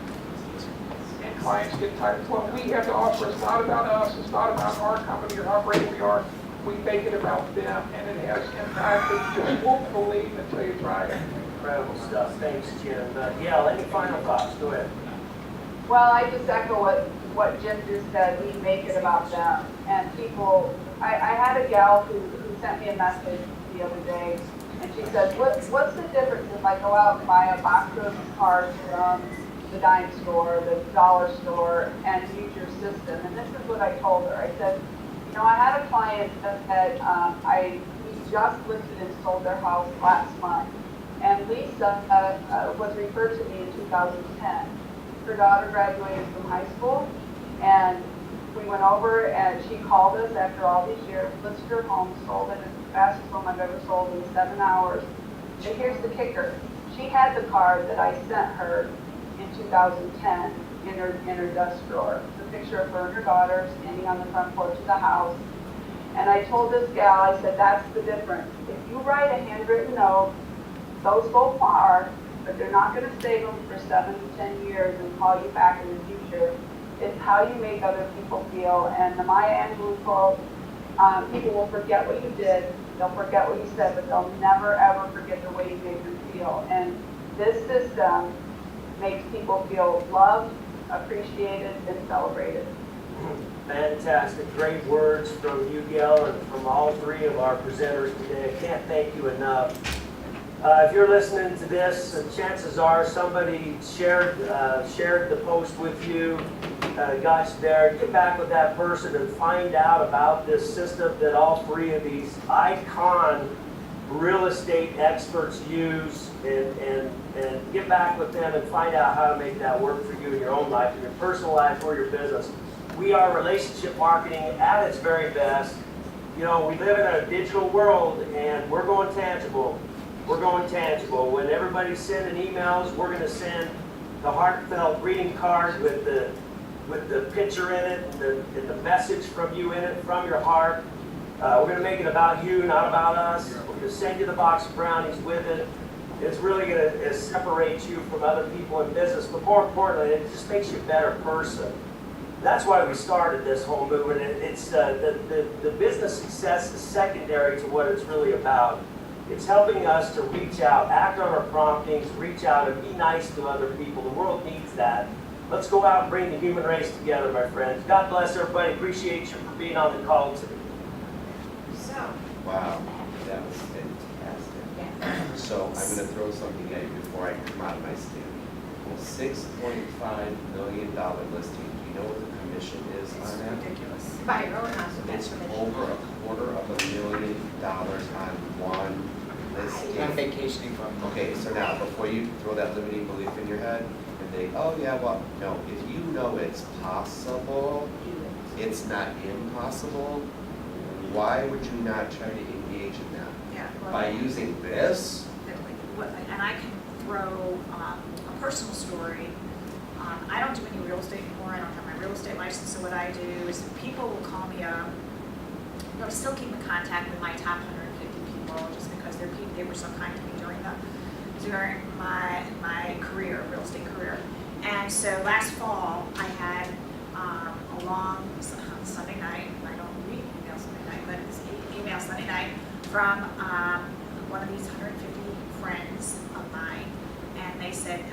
S5: And clients get tired. What we have to offer is not about us. It's not about our company or how great we are. We make it about them, and it has impact that you just won't believe until you try it.
S4: Incredible stuff. Thanks, Jim. Yeah, any final thoughts? Go ahead.
S7: Well, I just echo what Jim just said. We make it about them. And people, I had a gal who sent me a message the other day, and she said, what's the difference if I go out and buy a box of cards from the dime store, the dollar store, and use your system? And this is what I told her. I said, you know, I had a client that we just listed and sold their house last month. And Lisa was referred to me in 2010. Her daughter graduated from high school, and we went over and she called us after all these years, listed her home, sold it. It's the fastest home I've ever sold in 7 hours. And here's the kicker. She had the card that I sent her in 2010 in her desk drawer. It's a picture of her and her daughter standing on the front porch of the house. And I told this gal, I said, that's the difference. If you write a handwritten note, those go far, but they're not going to save them for 7 to 10 years and call you back in the future. It's how you make other people feel. And the Maya Angelou quote, people will forget what you did, they'll forget what you said, but they'll never ever forget the way you made them feel. And this system makes people feel loved, appreciated, and celebrated.
S4: Fantastic. Great words from you, Gail, and from all three of our presenters today. I can't thank you enough. If you're listening to this, chances are somebody shared the post with you, got you there. Get back with that person and find out about this system that all three of these icon real estate experts use, and get back with them and find out how to make that work for you in your own life, in your personal life, or your business. We are relationship marketing at its very best. You know, we live in a digital world, and we're going tangible. We're going tangible. When everybody's sending emails, we're going to send the heartfelt greeting card with the picture in it and the message from you in it, from your heart. We're going to make it about you, not about us. We're going to send you the box of brownies with it. It's really going to separate you from other people in business, but more importantly, it just makes you a better person. That's why we started this whole movement. It's the business success is secondary to what it's really about. It's helping us to reach out, act on our promptings, reach out and be nice to other people. The world needs that. Let's go out and bring the human race together, my friends. God bless everybody. Appreciate you for being on the call today.
S1: So,
S3: Wow, that was fantastic. So I'm going to throw something at you before I come out of my stand. $6.5 million listing. Do you know what the commission is on that?
S1: ridiculous. Buy your own house, that's
S3: It's
S1: permission.
S3: over $250,000 on one listing.
S2: I'm vacationing from.
S3: Okay, so now, before you throw that limiting belief in your head and think, oh yeah, well, no, if you know it's possible, it's not impossible, why would you not try to engage in that?
S1: Yeah, well,
S3: By using this?
S1: and I can throw a personal story. I don't do any real estate anymore. I don't have my real estate license. So what I do is people will call me up. I still keep in contact with my top 150 people just because they were so kind to me during my career, real estate career. And so last fall I had a long Sunday night. I don't read email Sunday night, but it's email Sunday night from one of these 150 friends of mine, and they said,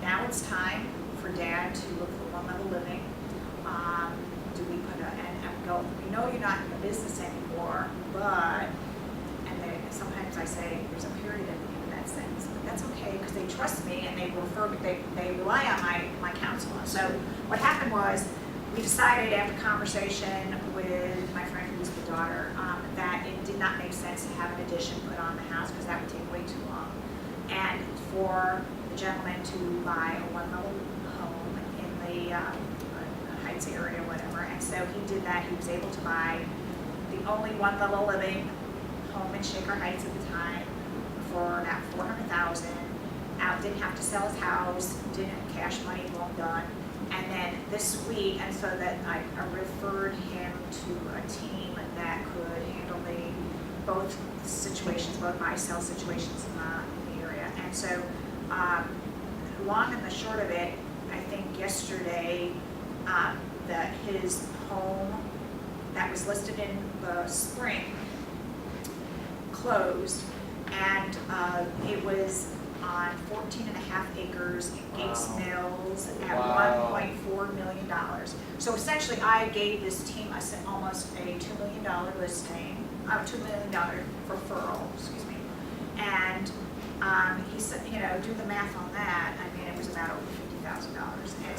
S1: now it's time for Dad to look for one level living. Do we put and go, we know you're not in the business anymore, but, and they, sometimes I say, there's a period in that sentence, but that's okay, because they trust me and they refer, they rely on my counsel. And so what happened was, we decided after conversation with my friend who's the daughter, that it did not make sense to have an addition put on the house because that would take way too long. And for the gentleman to buy a one-level home in the Heights area or whatever, and so he did that. He was able to buy the only one-level living home in Shaker Heights at the time for about $400,000. didn't have to sell his house, didn't have cash money, loan done. And then this week, and so that I referred him to a team that could handle both situations, both buy-sell situations in the area. And so, long and the short of it, I think yesterday, that his home that was listed in the spring closed, and it was on 14 and a half acres in Gates Mills at
S2: Wow.
S1: $1.4 million. So essentially, I gave this team almost a $2 million listing, $2 million referral, excuse me. And he said, do the math on that. I mean, it was about over $50,000. And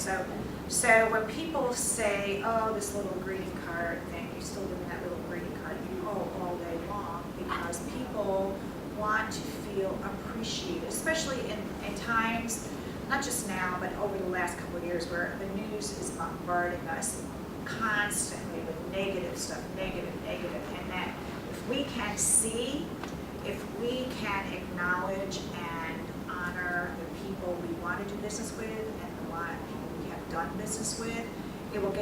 S1: so when people say, oh, this little greeting card thing, you're still doing that little greeting card, all day long, because people want to feel appreciated, especially in times, not just now, but over the last couple of years, where the news is bombarding us constantly with negative stuff, negative, and that if we can see, if we can acknowledge and honor the people we want to do business with and the people we have done business with, it will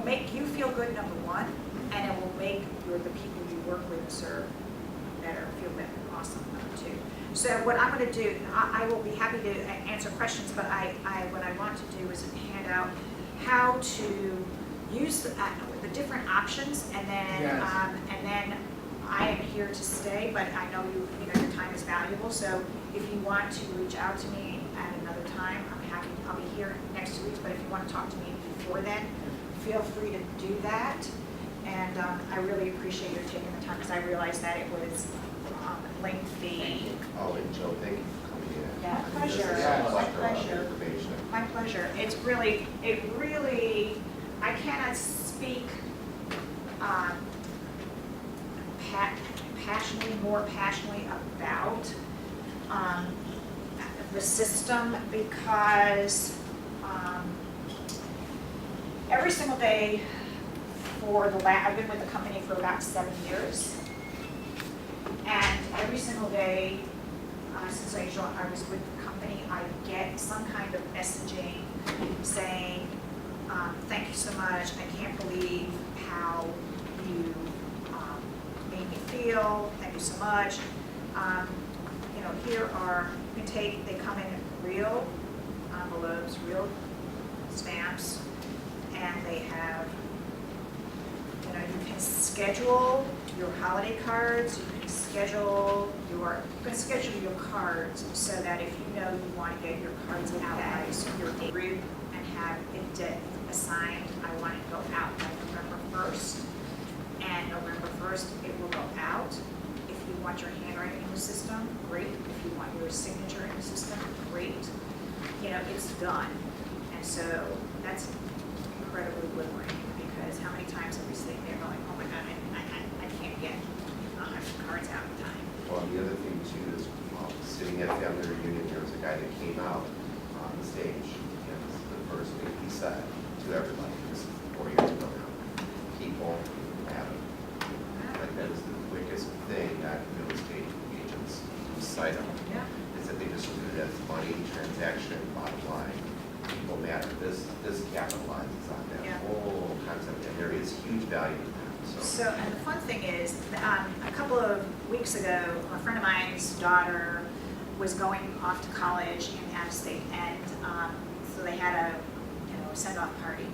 S1: make you feel good, number one, and it will make the people you work with and serve better, feel better, awesome, number two. So what I'm going to do, I will be happy to answer questions, but what I want to do is hand out how to use the different options, and then
S2: Yes.
S1: I am here to stay, but I know your time is valuable. So if you want to reach out to me at another time, I'm happy. I'll be here next 2 weeks, but if you want to talk to me before then, feel free to do that. And I really appreciate your taking the time, because I realized that it was lengthy.
S3: Oh, and Joe, thank you for coming in.
S1: Yeah,
S3: I mean, this
S1: pleasure.
S3: is
S2: Yeah,
S3: a
S1: my
S3: plethora of
S1: pleasure.
S3: information.
S1: My pleasure. It really, I cannot speak more passionately about the system, because every single day I've been with the company for about 7 years, and every single day since I was with the company, I get some kind of messaging saying, thank you so much, I can't believe how you made me feel, thank you so much. Here are, they come in real envelopes, real stamps, and they have, you can schedule your holiday cards, you can schedule your cards so that if you want to get your cards out as your group and have it assigned, I want it to go out by November 1st. And November 1st, it will go out. If you want your handwriting in the system, great. If you want your signature in the system, great. It's done. And so that's incredibly liberating, because how many times are we sitting there going, oh my God, I can't get cards out in time.
S3: Well, the other thing too is, sitting at family reunion, there was a guy that came out on the stage, and the first thing he said to everybody, this is 4 years ago now, people matter. Like, that is the quickest thing that real estate agents lose sight of.
S1: Yeah.
S3: Is that they just look at it as money, transaction, bottom line. People matter. This capitalizes on that
S1: Yeah.
S3: whole concept, and there is huge value in that.
S1: So, and the fun thing is, a couple of weeks ago, a friend of mine's daughter was going off to college in out of state, and so they had a send-off party.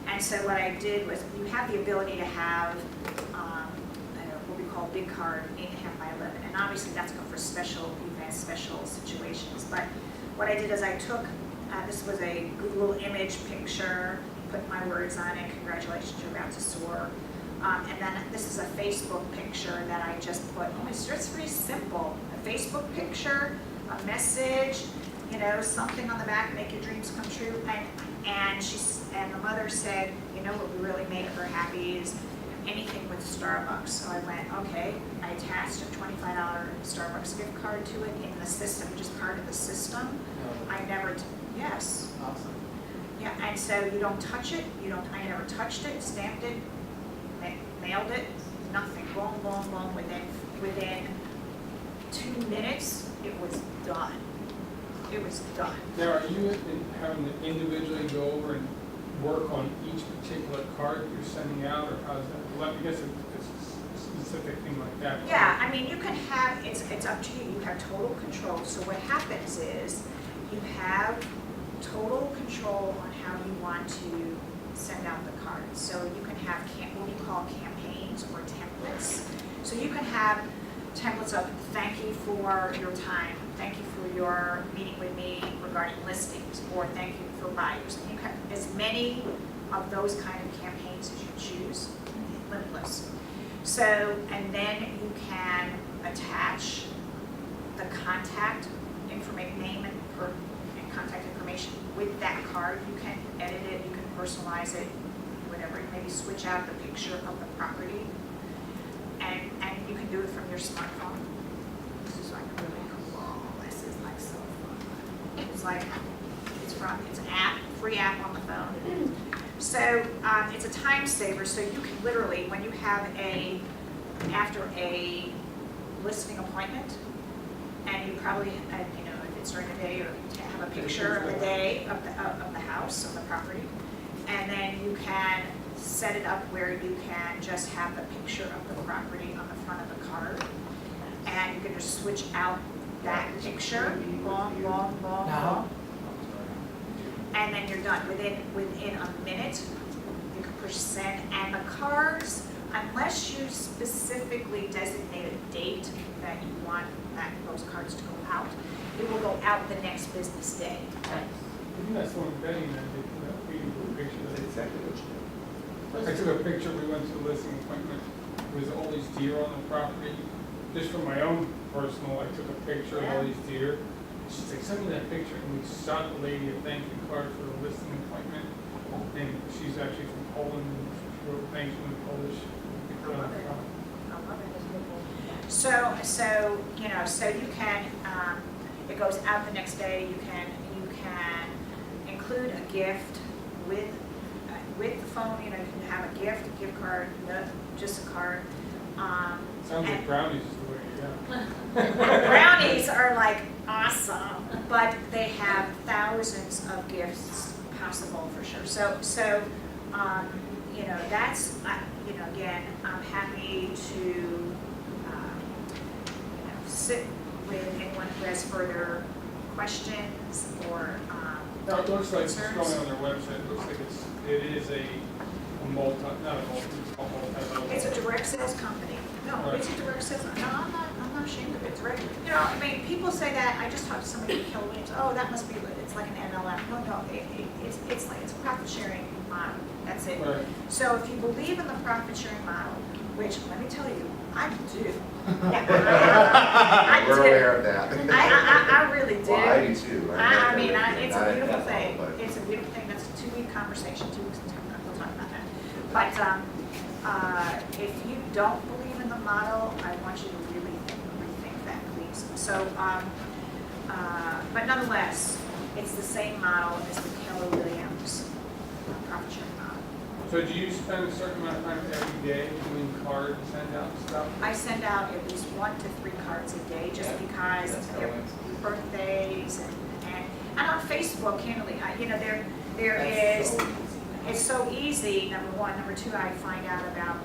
S1: And so what I did was, you have the ability to have what we call big card, 8.5 by 11, and obviously that's good for special events, special situations. But what I did is I took, this was a Google image picture, put my words on it, congratulations, you're about to soar. And then this is a Facebook picture that I just put, it's just pretty simple. A Facebook picture, a message, something on the back, make your dreams come true. And the mother said, what would really make her happy is anything with Starbucks. So I went, okay, I attached a $25 Starbucks gift card to it in the system, just part of the system. Yes.
S2: Awesome.
S1: Yeah, and so you don't touch it, I never touched it, stamped it, mailed it, nothing, boom, within 2 minutes, it was done. It was done.
S8: Now, are you having to individually go over and work on each particular card you're sending out, or how's that? Well, I guess it's a specific thing like that.
S1: Yeah, I mean, you can have, it's up to you, you have total control. So what happens is, you have total control on how you want to send out the cards. So you can have what we call campaigns or templates. So you can have templates of thank you for your time, thank you for your meeting with me regarding listings, or thank you for buyers. And you have as many of those kind of campaigns as you choose, limitless. So, and then you can attach the contact information, name and contact information with that card. You can edit it, you can personalize it, whatever. Maybe switch out the picture of the property, and you can do it from your smartphone. This is like really cool. This is like so fun. It's like it's an app, free app on the phone. So it's a time saver. So you can literally, when you have after a listing appointment, and you probably, if it's during the day, or have a picture of the day of the house, of the property, and then you can set it up where you can just have the picture of the property on the front of the card, and you can just switch out that picture, long, and then you're done. Within a minute, you can push send, and the cards, unless you specifically designate a date that you want those cards to go out, it will go out the next business day.
S8: I think that's the one betting that they put out, we took a picture of
S3: That's
S8: it.
S3: exactly what you do.
S8: I took a picture, we went to the listing appointment, there was all these deer on the property. Just for my own personal, I took a picture of all these deer. She's like, send me that picture, and we shot the lady a thank you card for the listing appointment. And she's actually from Poland, and she wrote thank you in Polish.
S1: I love it. I love it. So you can, it goes out the next day. You can include a gift with the phone. You can have a gift card, just a card.
S8: Sounds like brownies is the way to go.
S1: Brownies are like awesome, but they have thousands of gifts possible for sure. So that's, again, I'm happy to, sit with anyone who has further questions or
S8: No, it looks like, it's
S1: concerns.
S8: going on their website, it looks like it is a not a multi-level.
S1: It's a direct sales company. No,
S8: Right.
S1: it's a direct sales, no, I'm not ashamed of it. It's direct. I mean, people say that, I just talked to somebody at Keller Williams, oh, that must be, it's like an MLM. No, it's like, it's a profit sharing model, that's it.
S8: Right.
S1: So if you believe in the profit sharing model, which, let me tell you, I do. I
S3: We're
S1: do.
S3: aware of that.
S1: I really do.
S3: Well, I do too.
S1: I mean, it's
S3: Not
S1: a
S3: at
S1: beautiful
S3: that
S1: thing.
S3: level, but-
S1: It's a beautiful thing. That's a 2-week conversation, 2 weeks in time. We'll talk about that. But if you don't believe in the model, I want you to really rethink that, please. So, but nonetheless, it's the same model as the Keller Williams profit sharing model.
S8: So do you spend a certain amount of time every day doing cards, send out stuff?
S1: I send out at least 1 to 3 cards a day, just
S2: Yeah,
S1: because
S2: that's how
S1: they're
S2: it is.
S1: birthdays and on Facebook, candidly, there
S2: That's
S1: is,
S2: so easy.
S1: it's so easy, number one. Number two, I find out about,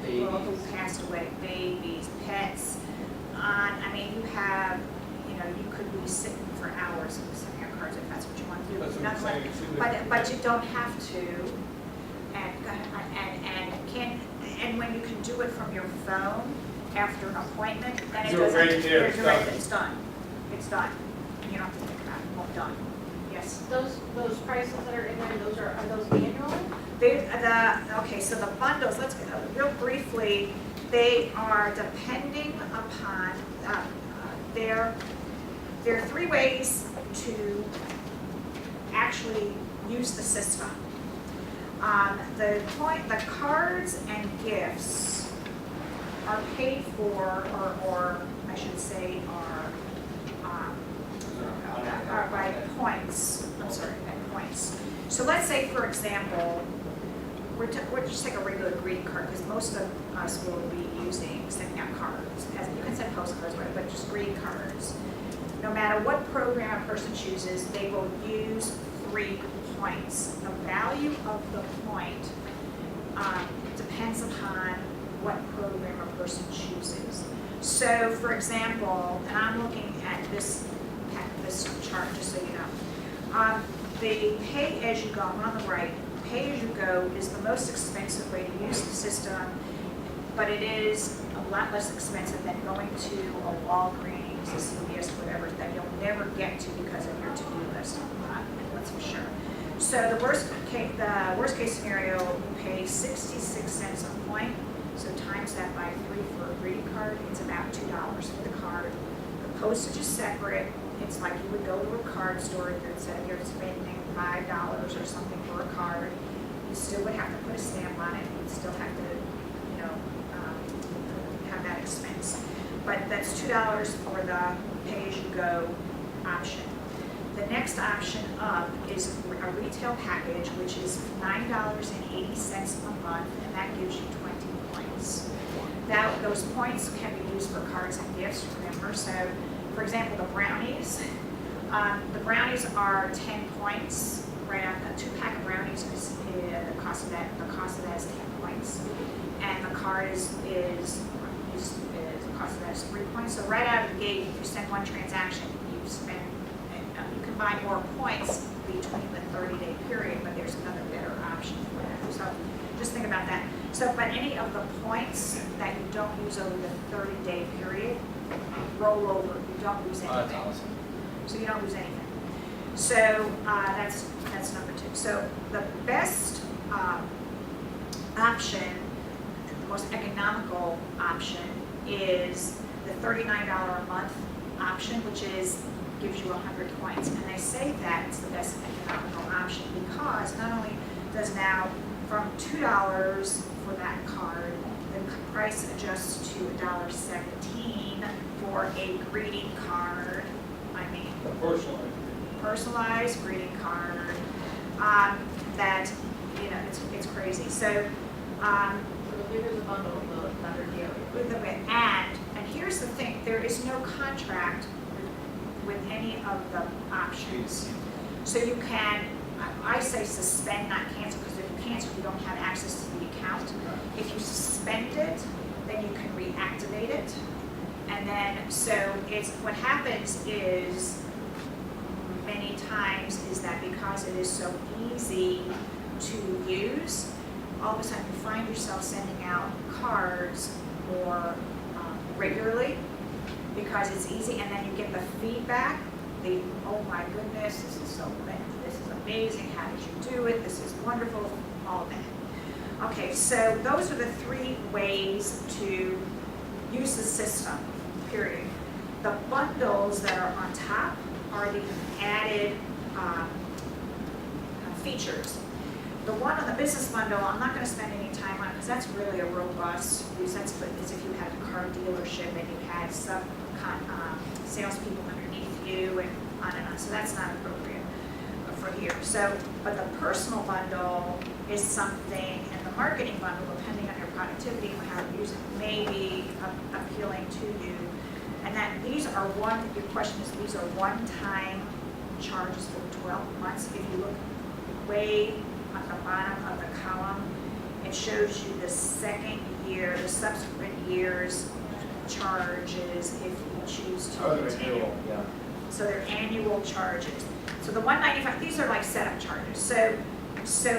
S1: people who
S2: Babies.
S1: passed away, babies, pets. I mean, you have, you could be sitting for hours and sending out cards if that's what you want to do.
S8: That's what I'm saying, it seems like-
S1: But you don't have to, and when you can do it from your phone after an appointment, then it
S8: Do it
S1: doesn't.
S8: right there, it's
S1: you're right,
S8: done.
S1: It's done. It's done. You don't have to think about it. Well, done. Yes.
S9: Those prices that are in there, are those annual?
S1: Okay, so the bundles, let's go real briefly. They are depending upon, there are 3 ways to actually use the system. The cards and gifts are paid for, or I should say, are by points. I'm sorry, by points. So let's say, for example, we're just take a regular greeting card, because most of us will be sending out cards. As you can send postcards, whatever, but just greeting cards. No matter what program a person chooses, they will use 3 points. The value of the point depends upon what program a person chooses. So, for example, and I'm looking at this chart, just so you know. The pay-as-you-go, on the right, pay-as-you-go is the most expensive way to use the system, but it is a lot less expensive than going to a Walgreens, a CVS, whatever, that you'll never get to because of your to-do list. That's for sure. So the worst case scenario, you pay 66 cents a point. So times that by 3 for a greeting card, it's about $2 for the card. The postage is separate. It's like you would go to a card store and you're spending $5 or something for a card. You still would have to put a stamp on it. You'd still have to, have that expense. But that's $2 for the pay-as-you-go option. The next option up is a retail package, which is $9.80 a month, and that gives you 20 points. Now, those points can be used for cards and gifts, remember. So, for example, the brownies. The brownies are 10 points. Right out, a 2-pack of brownies is the cost of that is 10 points, and the card is the cost of that is 3 points. So right out of the gate, if you send one transaction, you can buy more points between the 30-day period, but there's another better option for that. So just think about that. So, but any of the points that you don't use over the 30-day period roll over. You don't lose anything.
S2: That's awesome.
S1: So you don't lose anything. So that's number 2. So the best option, the most economical option, is the $39 a month option, which gives you 100 points. And they say that it's the best economical option because not only does now from $2 for that card, the price adjusts to $1.17 for a greeting card. Personalized greeting card. That it's crazy. So
S9: The bigger the bundle, the better deal.
S1: and here's the thing: there is no contract with any of the options. So you can, I say suspend, not cancel, because if you cancel, you don't have access to the account. If you suspend it, then you can reactivate it. And then, so what happens is, many times, is that because it is so easy to use, all of a sudden you find yourself sending out cards more regularly because it's easy, and then you get the feedback, oh my goodness, this is amazing, how did you do it, this is wonderful, all that. Okay, so those are the 3 ways to use the system, period. The bundles that are on top are the added features. The one on the business bundle, I'm not going to spend any time on because that's really a robust use. That's as if you had a car dealership and you had some salespeople underneath you and on. So that's not appropriate for here. So, but the personal bundle is something, and the marketing bundle, depending on your productivity and how you use it, may be appealing to you. And that these are your question is, these are one-time charges for 12 months. If you look way at the bottom of the column, it shows you the second year, the subsequent year's charges if you choose to continue.
S2: Yeah.
S1: So they're annual charges. So the $195, these are like setup charges. So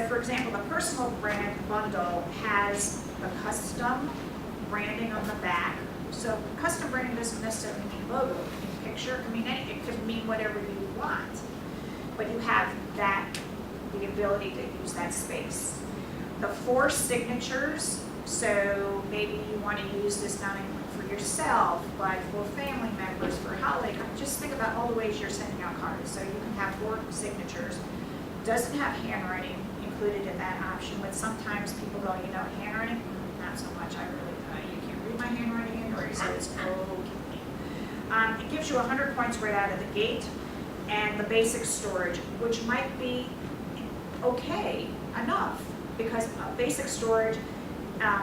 S1: for example, the personal brand bundle has the custom branding on the back. So custom branding doesn't necessarily mean logo. It can mean picture. It could mean whatever you want. But you have the ability to use that space. The 4 signatures. So maybe you want to use this not only for yourself, but for family members, for holiday. Just think about all the ways you're sending out cards. So you can have 4 signatures. Doesn't have handwriting included in that option, but sometimes people go, handwriting, not so much. You can't read my handwriting anyway, so it's okay. It gives you 100 points right out of the gate, and the basic storage, which might be okay enough. because basic storage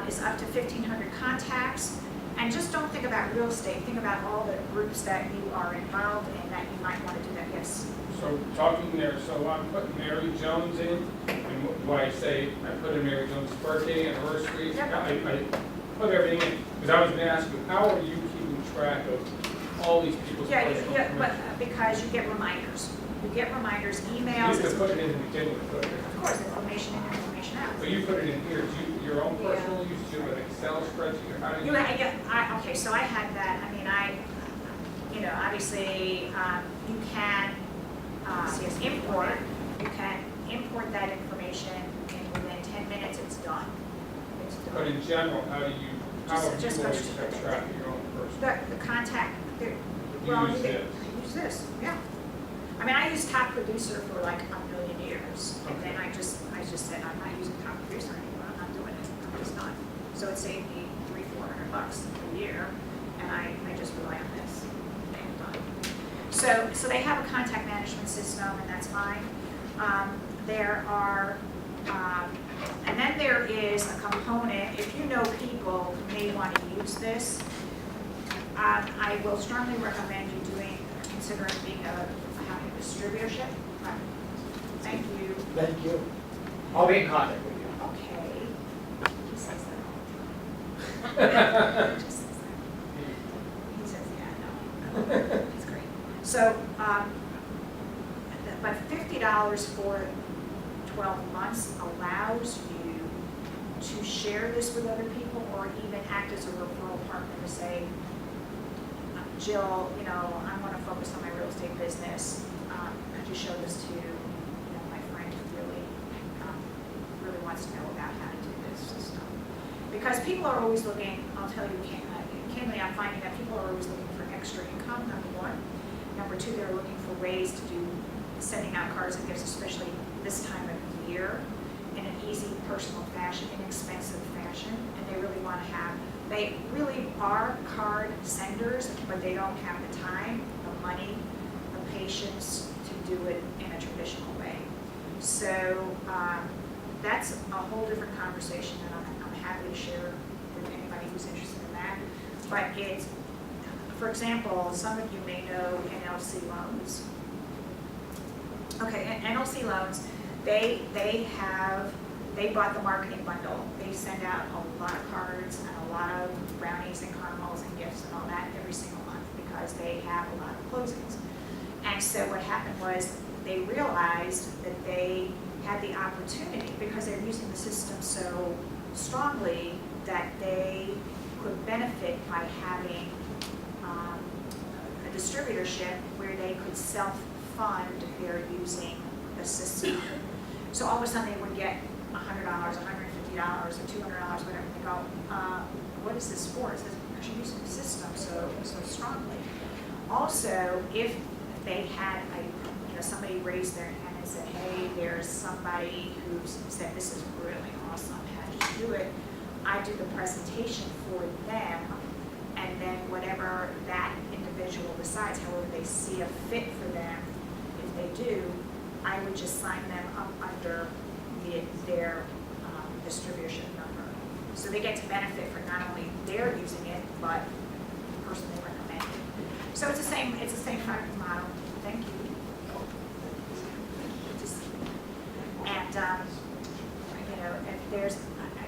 S1: is up to 1,500 contacts. And just don't think about real estate, think about all the groups that you are involved in that you might want to do that, yes.
S8: So talking there, so I'm putting Mary Jones in, and what do I say? I put in Mary Jones' birthday, anniversary,
S1: Yep.
S8: I put everything in. Because I was gonna ask you, how are you keeping track of all these people's
S1: Yeah,
S8: personal
S1: yeah, but
S8: information?
S1: because you get reminders. You get reminders,
S8: You
S1: emails,
S8: used to put it in the beginning, but
S1: of course, information in, information out.
S8: you put it in here, do you, your own personal use, do you have an Excel spreadsheet, or how do you?
S1: Okay, so I had that, I mean, obviously, you can import that information, and within 10 minutes, it's done. It's done.
S8: But in general, how have you
S1: Just
S8: always
S1: go to
S8: kept track of your own personal?
S1: The contact,
S8: You use this.
S1: use this, yeah. I mean, I used Top Producer for like a million years, and then I just said, I'm not using Top Producer anymore, I'm not doing it, I'm just not. So it saved me $300-400 a year, and I just rely on this, and done. So they have a contact management system, and that's fine. There are, and then there is a component, if you know people who may want to use this, I will strongly recommend you considering having a distributorship. Thank you.
S2: Thank you. I'll be in contact with you.
S1: Okay. He says that all the time. He just says that. He says, yeah, no. It's great. So, but $50 for 12 months allows you to share this with other people, or even act as a referral partner to say, Jill, I want to focus on my real estate business. Could you show this to, my friend who really wants to know about how to do this system? Because people are always looking, I'll tell you, candidly, I'm finding that people are always looking for extra income, number one. Number two, they're looking for ways to do sending out cards and gifts, especially this time of year, in an easy, personal fashion, inexpensive fashion, and they really want to have. They really are card senders, but they don't have the time, the money, the patience to do it in a traditional way. So that's a whole different conversation that I'm happy to share with anybody who's interested in that. But it's, for example, some of you may know NLC loans. Okay, NLC loans, they bought the marketing bundle. They send out a lot of cards and a lot of brownies and caramels and gifts and all that every single month because they have a lot of closings. And so what happened was they realized that they had the opportunity, because they're using the system so strongly, that they could benefit by having a distributorship where they could self-fund their using the system. So all of a sudden they would get $100, $150, or $200, whatever. They go, what is this for? It says, because you're using the system so strongly. Also, if they had somebody raised their hand and said, hey, there's somebody who said, this is really awesome, how did you do it? I do the presentation for them, and then whatever that individual decides, however they see a fit for them, if they do, I would just sign them up under their distributorship number. So they get to benefit for not only their using it, but the person they recommended. So it's the same kind of model. Thank you. And if there's,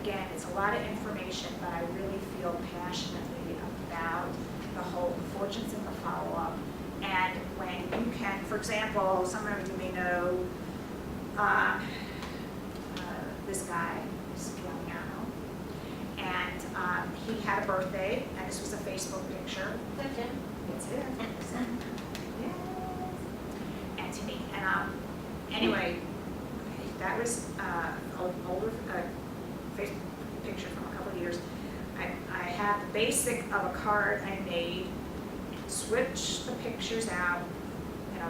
S1: again, it's a lot of information, but I really feel passionately about the whole fortunes and the follow-up. And when you can, for example, some of you may know this guy, Giuliano, and he had a birthday, and this was a Facebook picture.
S9: That's it.
S1: It's it. Yes. And to me, and anyway, that was an older Facebook picture from a couple of years. I have the basic of a card I made, switched the pictures out,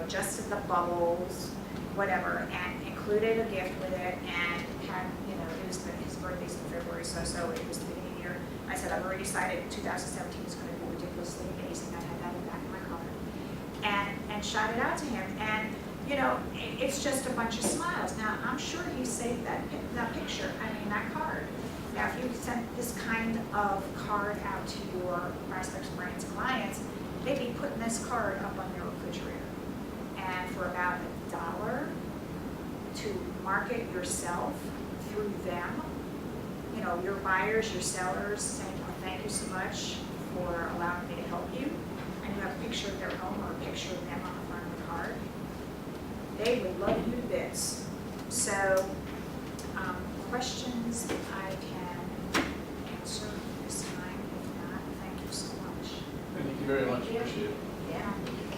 S1: adjusted the bubbles, whatever, and included a gift with it, and had, it was his birthday's in February, so it was the beginning of the year. I said, I've already decided 2017 is going to be ridiculously amazing. I had that in the back of my card. And shot it out to him, and it's just a bunch of smiles. Now, I'm sure he saved that that picture, that card. Now, if you sent this kind of card out to your prospects, friends, clients, they'd be putting this card up on their refrigerator. And for about $1 to market yourself through them, you know, your buyers, your sellers saying, oh, thank you so much for allowing me to help you. And you have a picture of their home or a picture of them on the front of the card. They would love you to bits. So, questions I can answer this time. If not, thank you so much.
S2: Thank you very much,
S1: Thank you.
S2: appreciate it.
S1: Yeah.